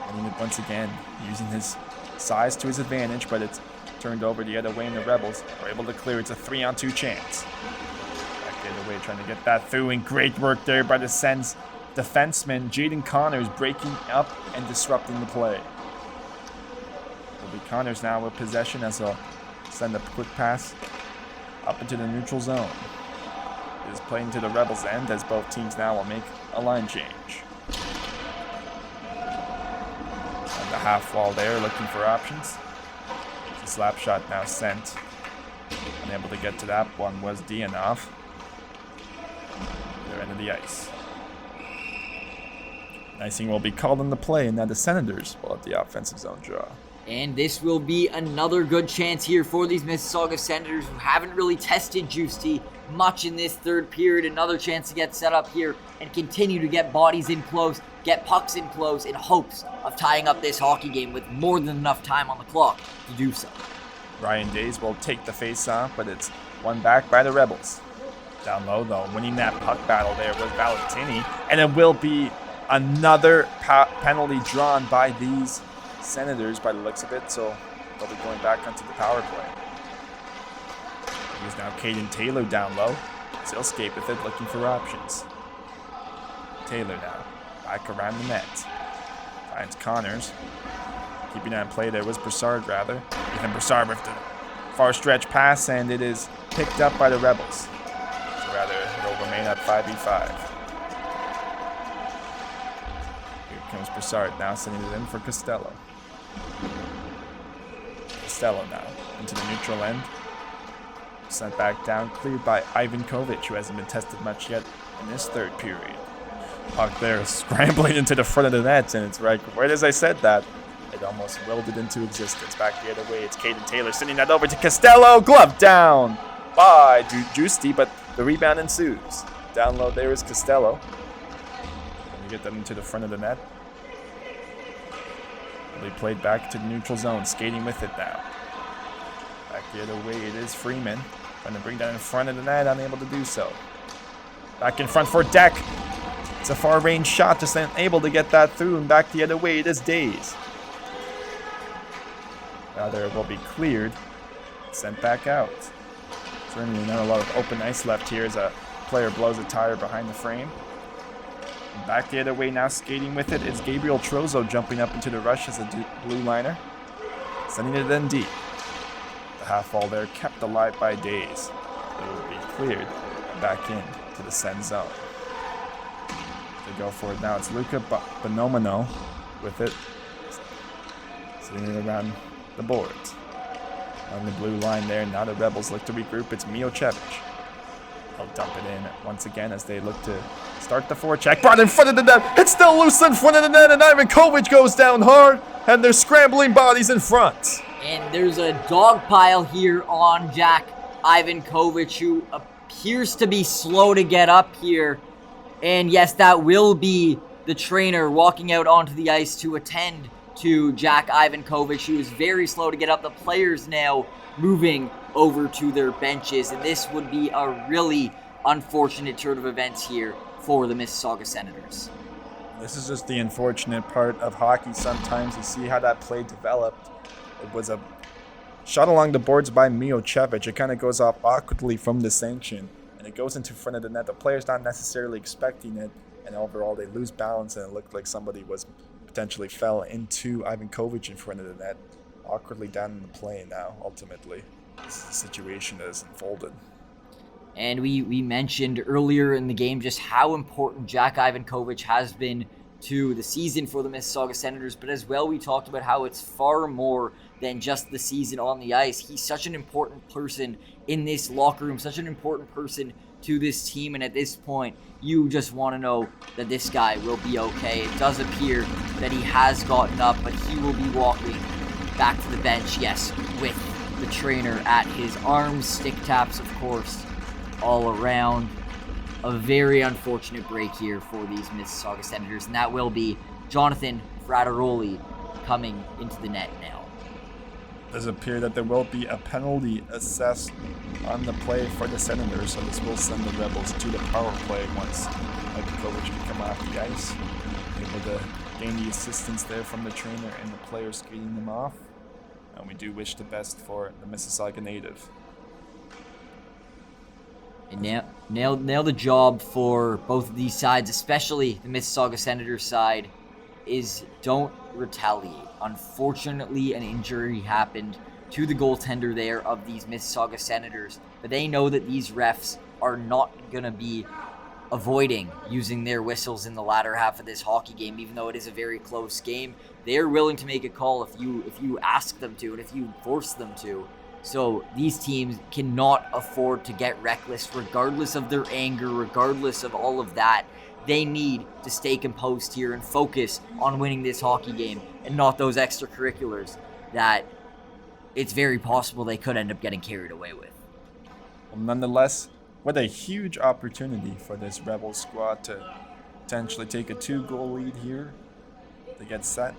S1: Winning it once again, using his size to his advantage, but it's turned over the other way, and the Rebels are able to clear. It's a 3-on-2 chance. Back the other way, trying to get that through, and great work there by the Sens defenseman, Jaden Connors, breaking up and disrupting the play. It'll be Connors now with possession as he'll send a quick pass up into the neutral zone. It is playing to the Rebels' end as both teams now will make a line change. On the half wall there, looking for options. The slap shot now sent. Unable to get to that one was Dianov. They're into the ice. Icing will be called in the play, and now the Senators will have the offensive zone draw.
S2: And this will be another good chance here for these Mississauga Senators who haven't really tested Juicy much in this third period. Another chance to get set up here and continue to get bodies in close, get pucks in close in hopes of tying up this hockey game with more than enough time on the clock to do so.
S1: Ryan Days will take the face-off, but it's won back by the Rebels. Down low, though, winning that puck battle there was Valentini, and it will be another penalty drawn by these Senators by the looks of it, so they'll be going back onto the power play. Here's now Caden Taylor down low. He'll escape with it, looking for options. Taylor now back around the net. Finds Connors. Keeping that in play there was Broussard, rather. Ethan Broussard with the far stretch pass, and it is picked up by the Rebels. So rather, it'll remain at 5v5. Here comes Broussard now, sending it in for Costello. Costello now into the neutral end. Sent back down, cleared by Ivan Kovic, who hasn't been tested much yet in this third period. Puck there scrambling into the front of the net, and it's right as I said that, it almost willed it into existence. Back the other way, it's Caden Taylor sending that over to Costello. Glove down by Juicy, but the rebound ensues. Down low there is Costello. Let me get that into the front of the net. They played back to the neutral zone, skating with it now. Back the other way, it is Freeman. Trying to bring that in front of the net, unable to do so. Back in front for Deck. It's a far-range shot, just unable to get that through, and back the other way, it is Days. Rather, it will be cleared, sent back out. Certainly not a lot of open ice left here as a player blows a tire behind the frame. Back the other way now, skating with it is Gabriel Trozo, jumping up into the rush as a blue liner. Sending it in deep. The half wall there kept alive by Days. It will be cleared back in to the send zone. They go for it now. It's Luca Bonomino with it. Sitting it around the boards. On the blue line there, now the Rebels look to regroup. It's Milocevic. They'll dump it in once again as they look to start the forecheck. Brought in front of the net. It's still loose in front of the net, and Ivan Kovic goes down hard, and they're scrambling bodies in front.
S2: And there's a dog pile here on Jack Ivan Kovic, who appears to be slow to get up here. And yes, that will be the trainer walking out onto the ice to attend to Jack Ivan Kovic, who is very slow to get up. The players now moving over to their benches, and this would be a really unfortunate turn of events here for the Mississauga Senators.
S1: This is just the unfortunate part of hockey. Sometimes you see how that play developed. It was a shot along the boards by Milocevic. It kind of goes off awkwardly from the sanction, and it goes into front of the net. The player's not necessarily expecting it, and overall they lose balance, and it looked like somebody was potentially fell into Ivan Kovic in front of the net. Awkwardly down in the play now, ultimately. this situation has unfolded.
S2: And we mentioned earlier in the game just how important Jack Ivankovic has been to the season for the Mississauga Senators, but as well we talked about how it's far more than just the season on the ice. He's such an important person in this locker room, such an important person to this team, and at this point, you just want to know that this guy will be okay. It does appear that he has gotten up, but he will be walking back to the bench, yes, with the trainer at his arms, stick taps, of course, all around. A very unfortunate break here for these Mississauga Senators, and that will be Jonathan Frateroli coming into the net now.
S1: It does appear that there will be a penalty assessed on the play for the Senators, so this will send the Rebels to the power play once Ivankovic can come off the ice. Able to gain the assistance there from the trainer and the players skating them off. And we do wish the best for the Mississauga native.
S2: And now the job for both of these sides, especially the Mississauga Senators side, is don't retaliate. Unfortunately, an injury happened to the goaltender there of these Mississauga Senators, but they know that these refs are not going to be avoiding using their whistles in the latter half of this hockey game, even though it is a very close game. They are willing to make a call if you ask them to and if you force them to. So these teams cannot afford to get reckless, regardless of their anger, regardless of all of that. They need to stay composed here and focus on winning this hockey game and not those extracurriculars that it's very possible they could end up getting carried away with.
S1: Well, nonetheless, what a huge opportunity for this Rebels squad to potentially take a 2-goal lead here. They get set.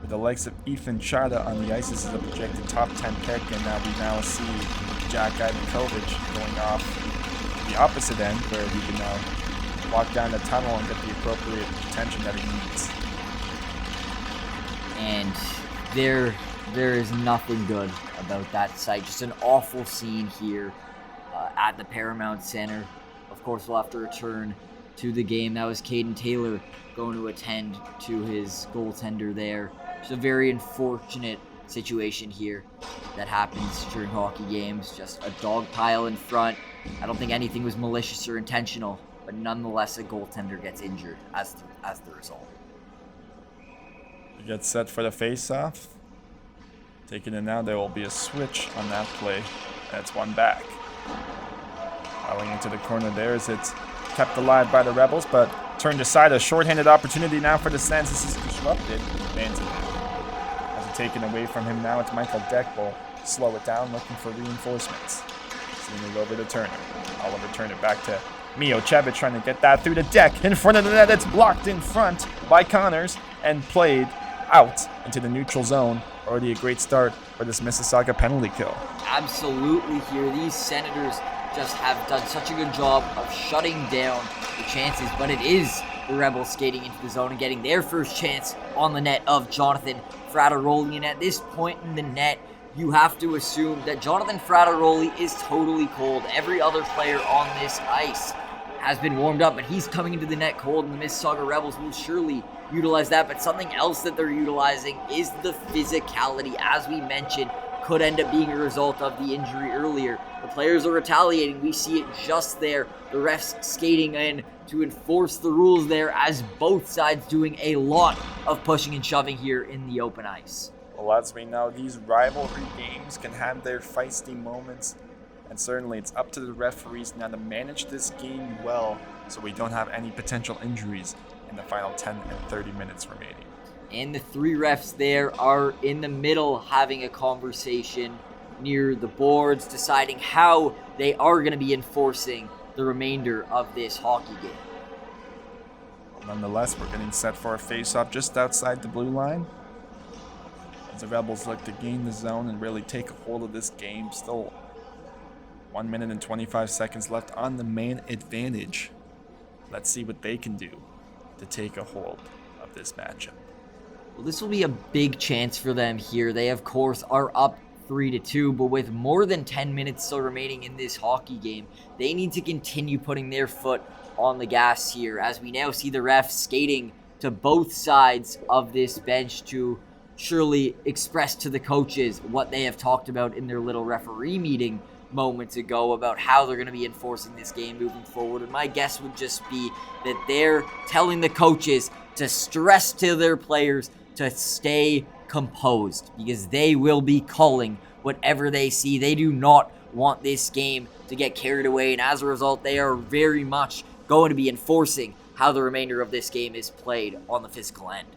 S1: With the likes of Ethan Chada on the ice, this is a projected top 10 pick, and we now see Jack Ivankovic going off the opposite end, where he can now walk down the tunnel and get the appropriate attention that he needs.
S2: And there is nothing good about that sight. Just an awful scene here at the Paramount Center. Of course, we'll have to return to the game. That was Caden Taylor going to attend to his goaltender there. It's a very unfortunate situation here that happens during hockey games. Just a dog pile in front. I don't think anything was malicious or intentional, but nonetheless, a goaltender gets injured as the result.
S1: He gets set for the face-off. Taking it now, there will be a switch on that play. That's one back. Going into the corner there as it's kept alive by the Rebels, but turned aside. A shorthanded opportunity now for the Sens. This is disrupted. Manson has it taken away from him now. It's Michael Deck will slow it down, looking for reinforcements. Seeing it over to Turner. Oliver turn it back to Mio Cevic, trying to get that through the deck. In front of the net, it's blocked in front by Connors and played out into the neutral zone. Already a great start for this Mississauga penalty kill.
S2: Absolutely here. These Senators just have done such a good job of shutting down the chances, but it is the Rebels skating into the zone and getting their first chance on the net of Jonathan Frateroli. And at this point in the net, you have to assume that Jonathan Frateroli is totally cold. Every other player on this ice has been warmed up, but he's coming into the net cold, and the Mississauga Rebels will surely utilize that. But something else that they're utilizing is the physicality. As we mentioned, could end up being a result of the injury earlier. The players are retaliating. We see it just there. The refs skating in to enforce the rules there, as both sides doing a lot of pushing and shoving here in the open ice.
S1: Well, as we know, these rivalry games can have their feisty moments, and certainly it's up to the referees now to manage this game well so we don't have any potential injuries in the final 10 and 30 minutes remaining.
S2: And the three refs there are in the middle having a conversation near the boards, deciding how they are going to be enforcing the remainder of this hockey game.
S1: Nonetheless, we're getting set for a face-off just outside the blue line. As the Rebels look to gain the zone and really take a hold of this game. Still 1 minute and 25 seconds left on the main advantage. Let's see what they can do to take a hold of this matchup.
S2: Well, this will be a big chance for them here. They, of course, are up 3-2, but with more than 10 minutes still remaining in this hockey game, they need to continue putting their foot on the gas here, as we now see the refs skating to both sides of this bench to surely express to the coaches what they have talked about in their little referee meeting moments ago about how they're going to be enforcing this game moving forward. And my guess would just be that they're telling the coaches to stress to their players to stay composed, because they will be calling whatever they see. They do not want this game to get carried away, and as a result, they are very much going to be enforcing how the remainder of this game is played on the physical end.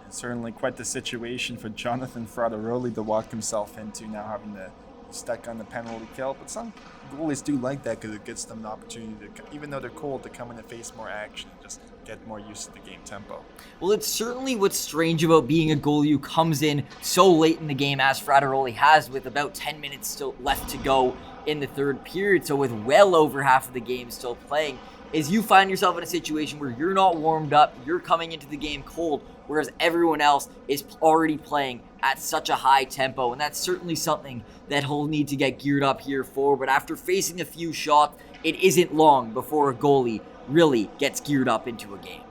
S1: And certainly quite the situation for Jonathan Frateroli to walk himself into, now having to stuck on the penalty kill. But some goalies do like that because it gives them an opportunity to, even though they're cold, to come in and face more action and just get more used to the game tempo.
S2: Well, it's certainly what's strange about being a goalie who comes in so late in the game, as Frateroli has, with about 10 minutes still left to go in the third period, so with well over half of the game still playing, is you find yourself in a situation where you're not warmed up, you're coming into the game cold, whereas everyone else is already playing at such a high tempo, and that's certainly something that he'll need to get geared up here for. But after facing a few shots, it isn't long before a goalie really gets geared up into a game.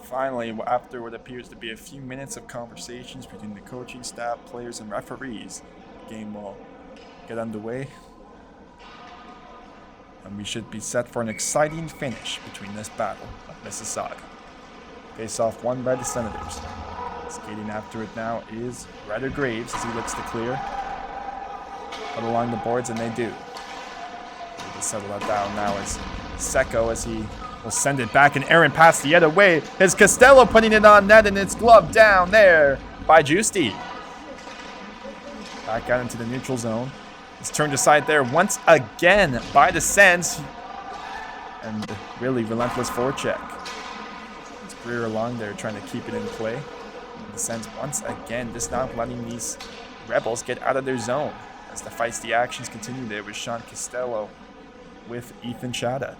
S1: Finally, after what appears to be a few minutes of conversations between the coaching staff, players, and referees, the game will get underway, and we should be set for an exciting finish between this battle of Mississauga. Face-off won by the Senators. Skating after it now is Ryder Graves as he looks to clear. Put along the boards, and they do. They just settle that down now as Secco, as he will send it back, and Aaron pass the other way. Is Costello putting it on net, and it's gloved down there by Giusti. Back out into the neutral zone. It's turned aside there once again by the Sens. And really relentless forecheck. It's Greer along there trying to keep it in play. And the Sens once again just not letting these Rebels get out of their zone. As the feisty actions continue there with Sean Costello with Ethan Chada.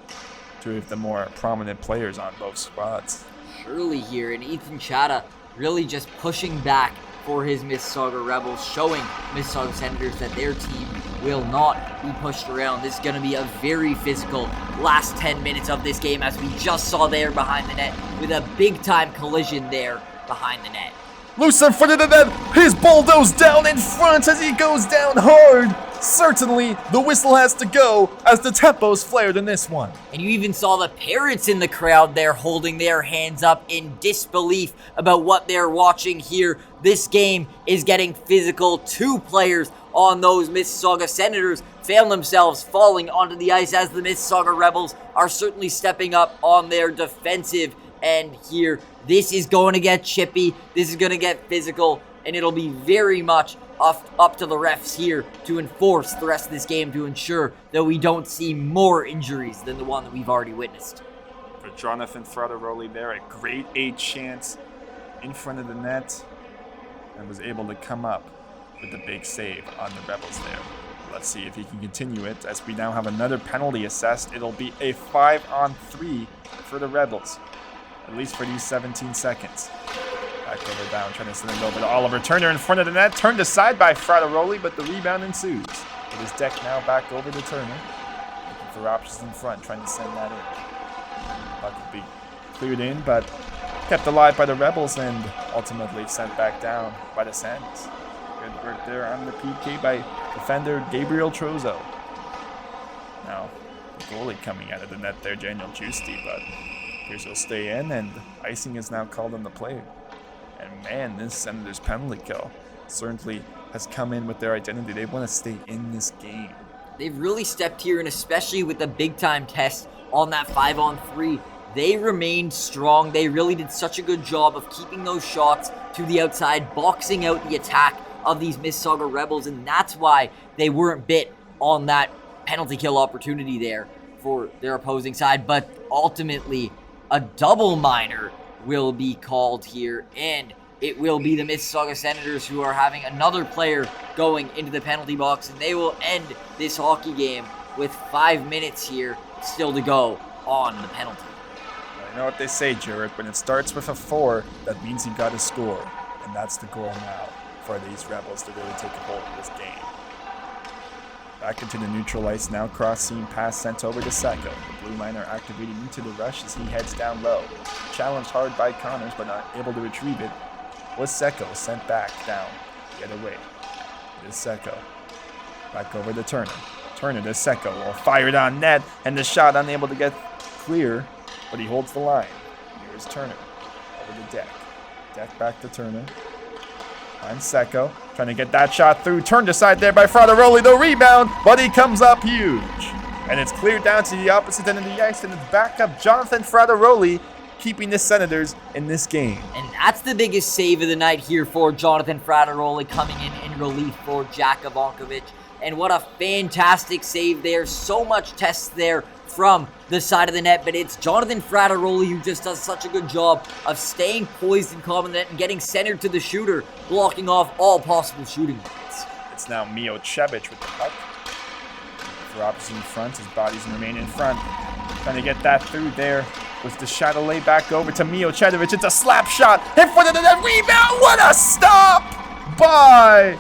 S1: Two of the more prominent players on both squads.
S2: Surely here, and Ethan Chada really just pushing back for his Mississauga Rebels, showing Mississauga Senators that their team will not be pushed around. This is going to be a very physical last 10 minutes of this game, as we just saw there behind the net, with a big-time collision there behind the net.
S1: Loose in front of the net, he's bulldozed down in front as he goes down hard. Certainly, the whistle has to go as the tempo's flared in this one.
S2: And you even saw the parents in the crowd there holding their hands up in disbelief about what they're watching here. This game is getting physical. Two players on those Mississauga Senators found themselves falling onto the ice, as the Mississauga Rebels are certainly stepping up on their defensive end here. This is going to get chippy. This is going to get physical, and it'll be very much up to the refs here to enforce the rest of this game to ensure that we don't see more injuries than the one that we've already witnessed.
S1: For Jonathan Frateroli there, a grade A chance in front of the net, and was able to come up with a big save on the Rebels there. Let's see if he can continue it, as we now have another penalty assessed. It'll be a 5-on-3 for the Rebels, at least for these 17 seconds. Back over down, trying to send it over to Oliver Turner in front of the net. Turned aside by Frateroli, but the rebound ensues. With his deck now back over to Turner. Looking for options in front, trying to send that in. Puck will be cleared in, but kept alive by the Rebels and ultimately sent back down by the Sens. Good work there on the PK by defender Gabriel Trozo. Now, the goalie coming out of the net there, Daniel Giusti, but appears he'll stay in, and icing is now called on the play. And man, this Senators penalty kill certainly has come in with their identity. They want to stay in this game.
S2: They've really stepped here, and especially with the big-time test on that 5-on-3, they remained strong. They really did such a good job of keeping those shots to the outside, boxing out the attack of these Mississauga Rebels, and that's why they weren't bit on that penalty kill opportunity there for their opposing side. But ultimately, a double minor will be called here, and it will be the Mississauga Senators who are having another player going into the penalty box, and they will end this hockey game with 5 minutes here still to go on the penalty.
S1: You know what they say, Jared, when it starts with a 4, that means you got to score, and that's the goal now for these Rebels to really take a hold of this game. Back into the neutral ice now, cross-seam pass sent over to Secco. The blue liner activating into the rush as he heads down low. Challenged hard by Connors, but not able to retrieve it. was Secco, sent back down. Get away. It is Secco. Back over to Turner. Turner to Secco. Will fire it on net, and the shot unable to get clear, but he holds the line. Here's Turner. Over the deck. Deck back to Turner. Finds Secco. Trying to get that shot through. Turned aside there by Frateroli. The rebound, but he comes up huge. And it's cleared down to the opposite end of the ice, and it's back up Jonathan Frateroli, keeping the Senators in this game.
S2: And that's the biggest save of the night here for Jonathan Frateroli, coming in relief for Jack Ivankovic. And what a fantastic save there. So much test there from the side of the net, but it's Jonathan Frateroli who just does such a good job of staying poised and calm in the net and getting centered to the shooter, blocking off all possible shooting points.
S1: It's now Milocevic with the puck. For opposite in front, his bodies remain in front. Trying to get that through there with the Chatelet back over to Milocevic. It's a slap shot in front of the net. Rebound! What a stop by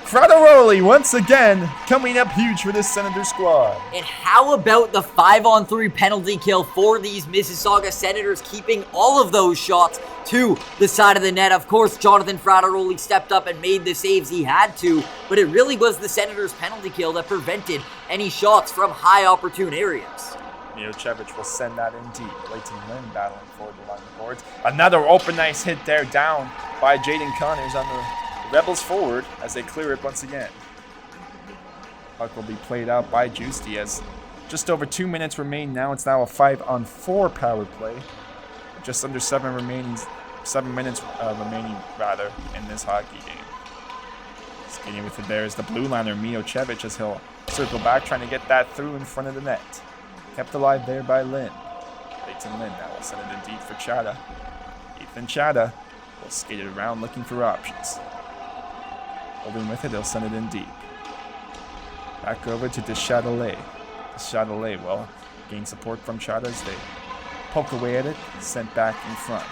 S1: Frateroli once again, coming up huge for this Senator squad.
S2: And how about the 5-on-3 penalty kill for these Mississauga Senators, keeping all of those shots to the side of the net? Of course, Jonathan Frateroli stepped up and made the saves he had to, but it really was the Senators' penalty kill that prevented any shots from high opportune areas.
S1: Milocevic will send that in deep. Leighton Lynn battling forward along the boards. Another open ice hit there, down by Jaden Connors on the Rebels forward as they clear it once again. Puck will be played out by Giusti as just over 2 minutes remain now. It's now a 5-on-4 power play. Just under 7 minutes remaining in this hockey game. Skating with it there is the blue liner Milocevic as he'll circle back, trying to get that through in front of the net. Kept alive there by Lynn. Leighton Lynn now will send it in deep for Chada. Ethan Chada will skate it around looking for options. Holding with it, they'll send it in deep. Back over to Deschatelet. Deschatelet will gain support from Chada as they poke away at it, sent back in front.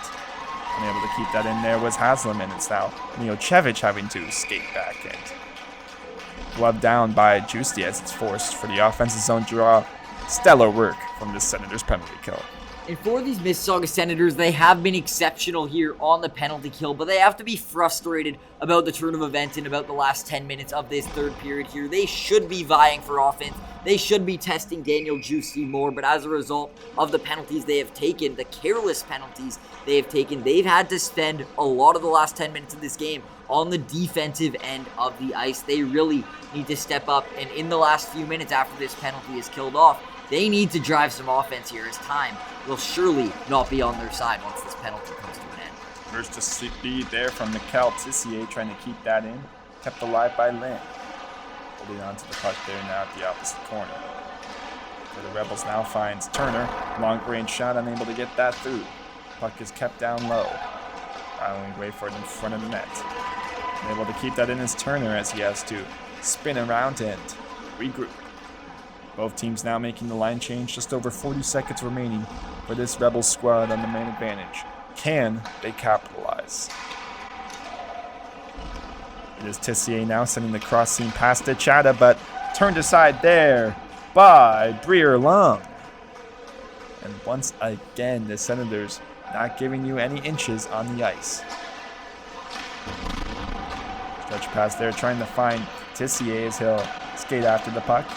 S1: Unable to keep that in there was Haslam, and it's now Milocevic having to skate back and glove down by Giusti as it's forced for the offensive zone draw. Stellar work from the Senators' penalty kill.
S2: And for these Mississauga Senators, they have been exceptional here on the penalty kill, but they have to be frustrated about the turn of events and about the last 10 minutes of this third period here. They should be vying for offense. They should be testing Daniel Giusti more, but as a result of the penalties they have taken, the careless penalties they have taken, they've had to spend a lot of the last 10 minutes of this game on the defensive end of the ice. They really need to step up, and in the last few minutes after this penalty is killed off, they need to drive some offense here, as time will surely not be on their side once this penalty comes to an end.
S1: First to speed there from Mikhail Tissier, trying to keep that in. Kept alive by Lynn. Holding on to the puck there now at the opposite corner. For the Rebels now finds Turner. Long range shot, unable to get that through. Puck is kept down low. Finally wait for it in front of the net. Unable to keep that in is Turner as he has to spin around and regroup. Both teams now making the line change. Just over 40 seconds remaining for this Rebels squad on the man advantage. Can they capitalize? It is Tissier now sending the cross seam past to Chada, but turned aside there by Breer Lung. And once again, the Senators not giving you any inches on the ice. Stretch pass there, trying to find Tissier as he'll skate after the puck.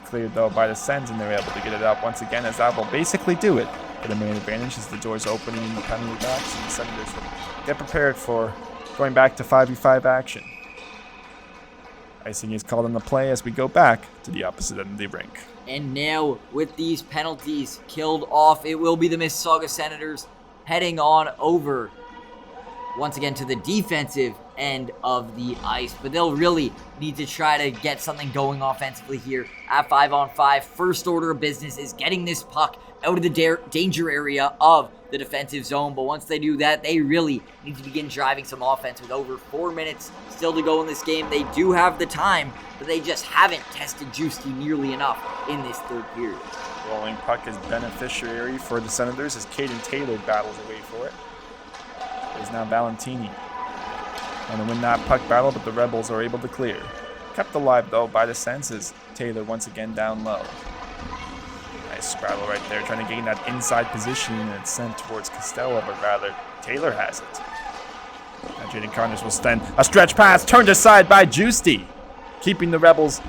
S1: Cleared though by the Sens, and they're able to get it up once again as that will basically do it for the man advantage as the doors opening in the penalty box, and the Senators will get prepared for going back to 5v5 action. Icing is called on the play as we go back to the opposite end of the rink.
S2: And now with these penalties killed off, it will be the Mississauga Senators heading on over once again to the defensive end of the ice, but they'll really need to try to get something going offensively here at 5-on-5. First order of business is getting this puck out of the danger area of the defensive zone, but once they do that, they really need to begin driving some offense. With over 4 minutes still to go in this game, they do have the time, but they just haven't tested Giusti nearly enough in this third period.
S1: Rolling puck is beneficiary for the Senators as Caden Taylor battles away for it. Is now Valentini trying to win that puck battle, but the Rebels are able to clear. Kept alive though by the Senses. Taylor once again down low. Nice battle right there, trying to gain that inside position, and it's sent towards Costello, but rather Taylor has it. Now Jaden Connors will send a stretch pass turned aside by Juicy. Keeping the Rebels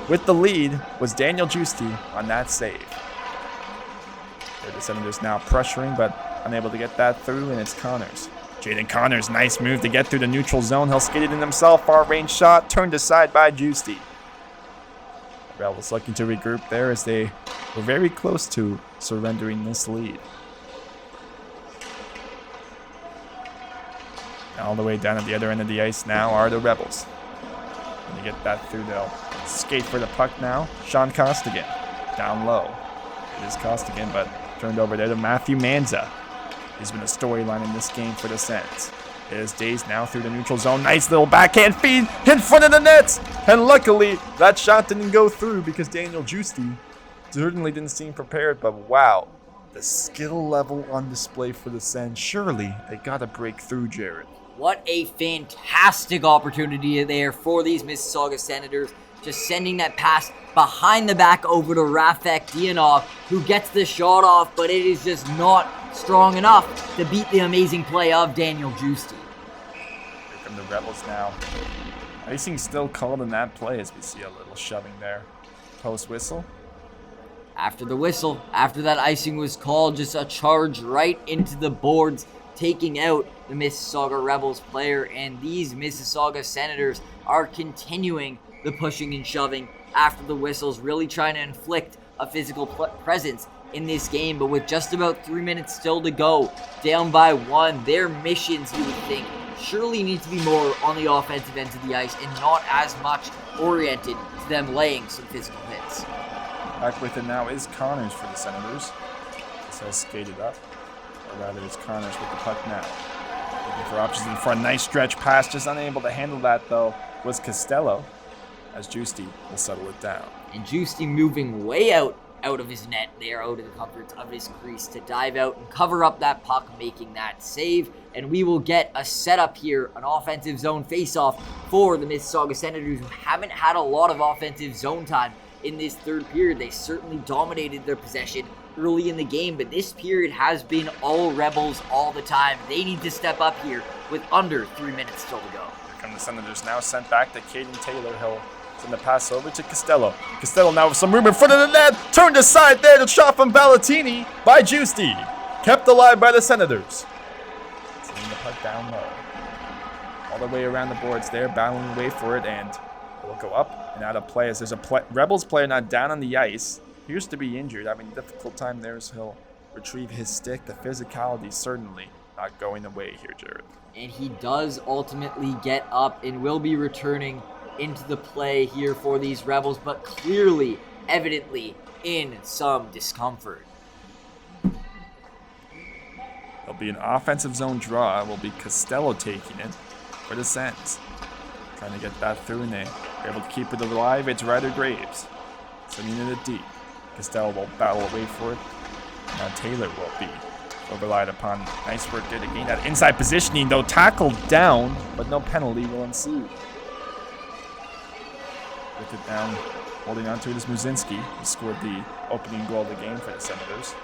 S1: with the lead was Daniel Juicy on that save. The Senators now pressuring, but unable to get that through, and it's Connors. Jaden Connors, nice move to get through the neutral zone. He'll skate it in himself. Far range shot turned aside by Juicy. The Rebels looking to regroup there as they were very close to surrendering this lead. All the way down at the other end of the ice now are the Rebels. When they get that through, they'll skate for the puck now. Sean Costigan down low. It is Costigan, but turned over there to Matthew Manza. He's been a storyline in this game for the Sens. It is Days now through the neutral zone. Nice little backhand feed in front of the nets. And luckily, that shot didn't go through because Daniel Juicy certainly didn't seem prepared. But wow, the skill level on display for the Sens. Surely they got to break through, Jared.
S2: What a fantastic opportunity there for these Mississauga Senators. Just sending that pass behind the back over to Rafek Dianov, who gets the shot off, but it is just not strong enough to beat the amazing play of Daniel Juicy.
S1: Here come the Rebels now. Icing still called in that play as we see a little shoving there. Post whistle.
S2: After the whistle, after that icing was called, just a charge right into the boards, taking out the Mississauga Rebels player, and these Mississauga Senators are continuing the pushing and shoving after the whistles, really trying to inflict a physical presence in this game. But with just about 3 minutes still to go, down by 1, their missions, you would think, surely need to be more on the offensive end of the ice and not as much oriented to them laying some physical hits.
S1: Back with it now is Connors for the Senators. This has skated up, or rather it's Connors with the puck now. Looking for options in front, nice stretch pass, just unable to handle that though was Costello, as Juicy will settle it down.
S2: And Juicy moving way out of his net there, out of the comforts of his crease to dive out and cover up that puck, making that save. And we will get a setup here, an offensive zone face-off for the Mississauga Senators, who haven't had a lot of offensive zone time in this third period. They certainly dominated their possession early in the game, but this period has been all Rebels all the time. They need to step up here with under 3 minutes still to go.
S1: Here come the Senators now, sent back to Caden Taylor. He'll send the pass over to Costello. Costello now with some room in front of the net. Turned aside there to shot from Valentini by Juicy. Kept alive by the Senators. Sending the puck down low. All the way around the boards there, battling away for it, and it will go up and out of play as there's a Rebels player now down on the ice. Appears to be injured, having a difficult time there as he'll retrieve his stick. The physicality certainly not going away here, Jared.
S2: And he does ultimately get up and will be returning into the play here for these Rebels, but clearly, evidently, in some discomfort.
S1: There'll be an offensive zone draw. It will be Costello taking it for the Sens. Trying to get that through, and they're able to keep it alive. It's Ryder Graves sending it deep. Costello will battle away for it. Now Taylor will be relied upon. Nice work there to gain that inside positioning, though tackled down, but no penalty will ensue. With it down, holding on to it is Muzinski, who scored the opening goal of the game for the Senators.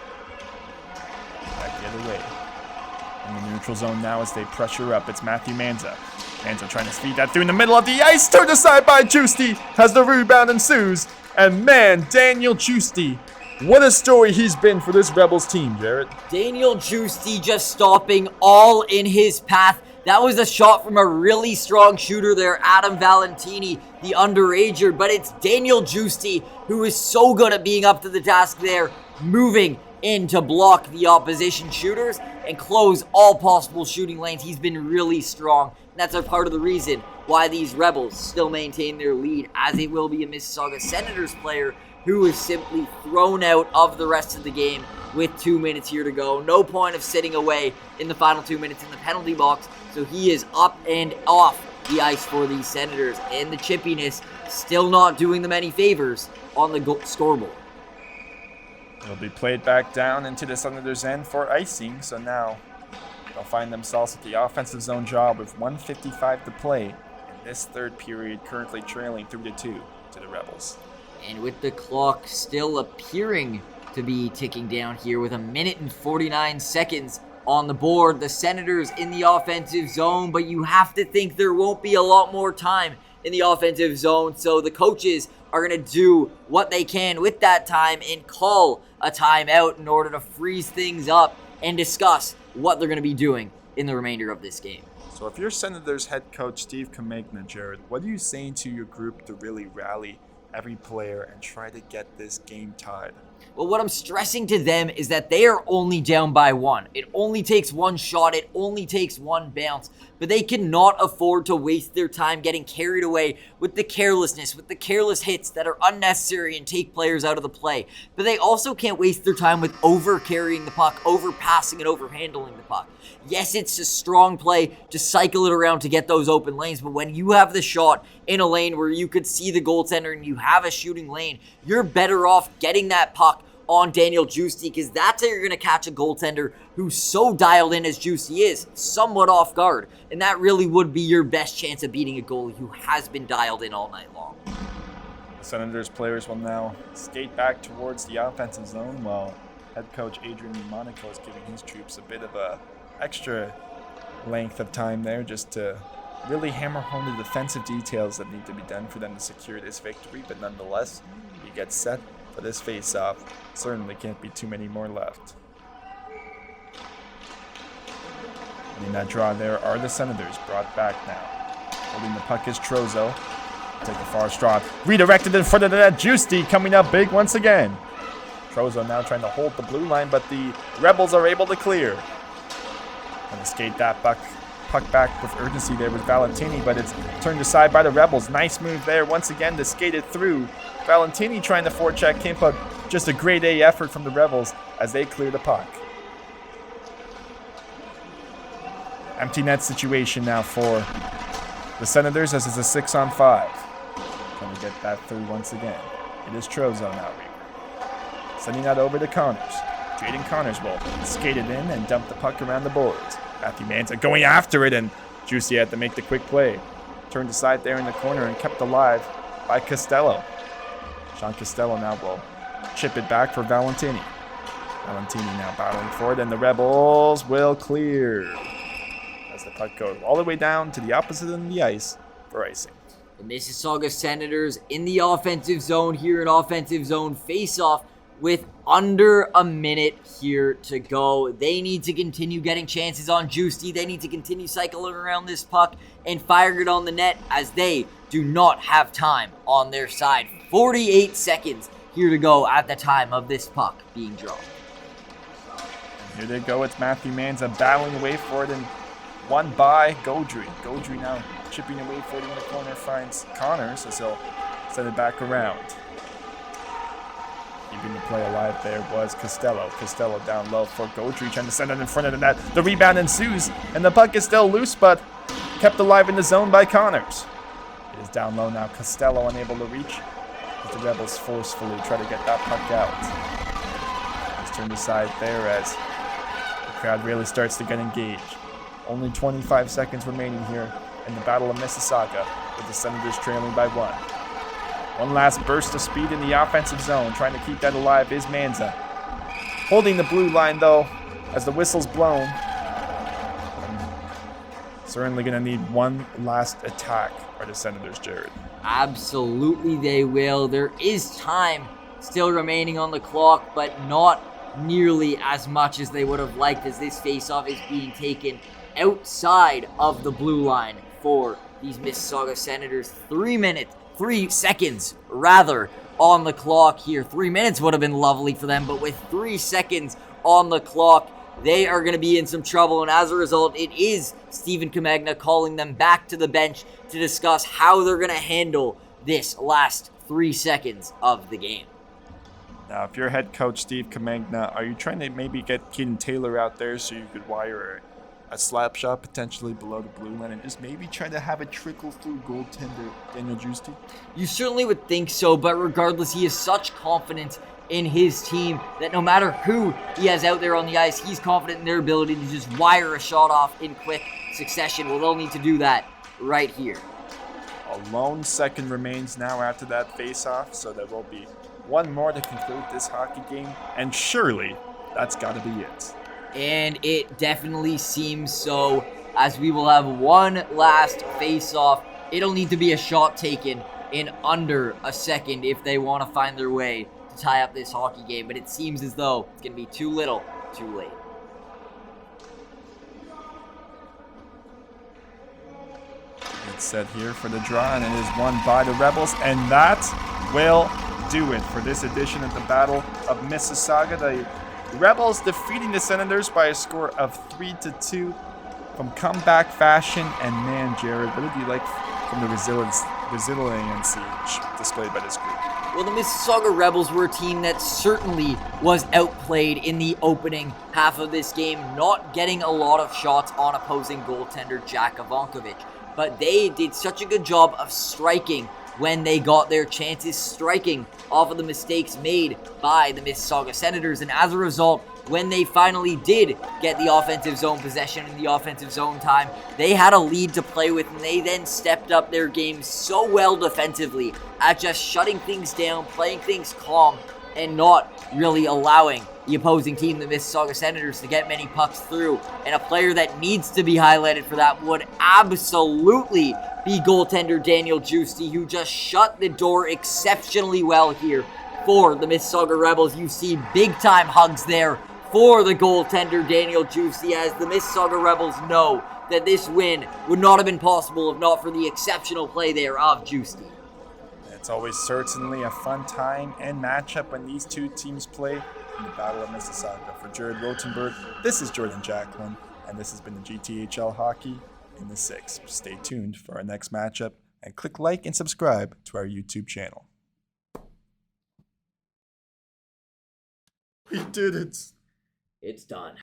S1: Back the other way. In the neutral zone now as they pressure up, it's Matthew Manza. Manza trying to feed that through in the middle of the ice, turned aside by Juicy, as the rebound ensues. And man, Daniel Juicy, what a story he's been for this Rebels team, Jarrett.
S2: Daniel Juicy just stopping all in his path. That was a shot from a really strong shooter there, Adam Valentini, the underager. But it's Daniel Juicy who is so good at being up to the task there, moving in to block the opposition shooters and close all possible shooting lanes. He's been really strong. And that's a part of the reason why these Rebels still maintain their lead, as it will be a Mississauga Senators player who is simply thrown out of the rest of the game with 2 minutes here to go. No point of sitting away in the final 2 minutes in the penalty box, so he is up and off the ice for these Senators, and the chippiness still not doing them any favors on the scoreboard.
S1: It'll be played back down into the Senators' end for icing, so now they'll find themselves at the offensive zone job with 1:55 to play in this third period, currently trailing 3-2 to the Rebels.
S2: And with the clock still appearing to be ticking down here with 1 minute and 49 seconds on the board. The Senators in the offensive zone, but you have to think there won't be a lot more time in the offensive zone, so the coaches are going to do what they can with that time and call a timeout in order to freeze things up and discuss what they're going to be doing in the remainder of this game.
S1: So if you're Senators head coach Steve Kamegna, Jared, what are you saying to your group to really rally every player and try to get this game tied?
S2: Well, what I'm stressing to them is that they are only down by one. It only takes one shot. It only takes one bounce. But they cannot afford to waste their time getting carried away with the carelessness, with the careless hits that are unnecessary and take players out of the play. But they also can't waste their time with over-carrying the puck, over-passing and over-handling the puck. Yes, it's a strong play to cycle it around to get those open lanes, but when you have the shot in a lane where you could see the goaltender and you have a shooting lane, you're better off getting that puck on Daniel Giusti, because that's how you're going to catch a goaltender who's so dialed in as Giusti is, somewhat off guard. And that really would be your best chance of beating a goalie who has been dialed in all night long.
S1: The Senators players will now skate back towards the offensive zone while head coach Adrian Monaco is giving his troops a bit of a extra length of time there just to really hammer home the defensive details that need to be done for them to secure this victory. But nonetheless, he gets set for this face-off. Certainly can't be too many more left. And in that draw there are the Senators brought back now. Holding the puck is Trozo. Take a far straw. Redirected in front of the net. Giusti coming up big once again. Trozo now trying to hold the blue line, but the Rebels are able to clear. And to skate that puck back with urgency there with Valentini, but it's turned aside by the Rebels. Nice move there once again to skate it through. Valentini trying to forecheck him, but just a grade A effort from the Rebels as they clear the puck. Empty net situation now for the Senators as it's a 6-on-5. Trying to get that through once again. It is Trozo now. Sending that over to Connors. Jaden Connors will skate it in and dump the puck around the boards. Matthew Manza going after it, and Giusti had to make the quick play. Turned aside there in the corner and kept alive by Costello. Sean Costello now will chip it back for Valentini. Valentini now battling for it, and the Rebels will clear as the puck goes all the way down to the opposite end of the ice for icing.
S2: The Mississauga Senators in the offensive zone here, an offensive zone face-off with under a minute here to go. They need to continue getting chances on Giusti. They need to continue cycling around this puck and firing it on the net, as they do not have time on their side. 48 seconds here to go at the time of this puck being drawn.
S1: Here they go. It's Matthew Manza battling away for it, and won by Gaudry. Gaudry now chipping away for it in the corner, finds Connors as he'll send it back around. Keeping the play alive there was Costello. Costello down low for Gaudry, trying to send it in front of the net. The rebound ensues, and the puck is still loose, but kept alive in the zone by Connors. It is down low now. Costello unable to reach, but the Rebels forcefully try to get that puck out. It's turned aside there as the crowd really starts to get engaged. Only 25 seconds remaining here in the Battle of Mississauga, with the Senators trailing by one. One last burst of speed in the offensive zone. Trying to keep that alive is Manza. Holding the blue line, though, as the whistle's blown. Certainly going to need one last attack by the Senators, Jared.
S2: Absolutely they will. There is time still remaining on the clock, but not nearly as much as they would have liked, as this face-off is being taken outside of the blue line for these Mississauga Senators. 3 seconds rather on the clock here. 3 minutes would have been lovely for them, but with 3 seconds on the clock, they are going to be in some trouble, and as a result, it is Stephen Kamegna calling them back to the bench to discuss how they're going to handle this last 3 seconds of the game.
S1: Now, if you're head coach Steve Kamegna, are you trying to maybe get Keaton Taylor out there so you could wire a slap shot potentially below the blue line and just maybe try to have it trickle through goaltender Daniel Giusti?
S2: You certainly would think so, but regardless, he has such confidence in his team that no matter who he has out there on the ice, he's confident in their ability to just wire a shot off in quick succession. Well, they'll need to do that right here.
S1: A lone second remains now after that face-off, so there will be one more to conclude this hockey game, and surely that's got to be it.
S2: And it definitely seems so, as we will have one last face-off. It'll need to be a shot taken in under a second if they want to find their way to tie up this hockey game. But it seems as though it's going to be too little, too late.
S1: It's set here for the draw, and it is won by the Rebels, and that will do it for this edition of the Battle of Mississauga. The Rebels defeating the Senators by a score of 3-2 from comeback fashion. And man, Jared, what did you like from the resiliency displayed by this group?
S2: Well, the Mississauga Rebels were a team that certainly was outplayed in the opening half of this game, not getting a lot of shots on opposing goaltender Jack Ivankovic. But they did such a good job of striking when they got their chances, striking off of the mistakes made by the Mississauga Senators. And as a result, when they finally did get the offensive zone possession and the offensive zone time, they had a lead to play with, and they then stepped up their game so well defensively at just shutting things down, playing things calm, and not really allowing the opposing team, the Mississauga Senators, to get many pucks through. And a player that needs to be highlighted for that would absolutely be goaltender Daniel Giusti, who just shut the door exceptionally well here for the Mississauga Rebels. You see big-time hugs there for the goaltender Daniel Giusti, as the Mississauga Rebels know that this win would not have been possible if not for the exceptional play there of Giusti.
S1: It's always certainly a fun time and matchup when these two teams play in the Battle of Mississauga. For Jared Rotenberg, this is Jordan Jacqueline, and this has been the GTHL Hockey in the 6. Stay tuned for our next matchup, and click like and subscribe to our YouTube channel. We did it!
S2: It's done.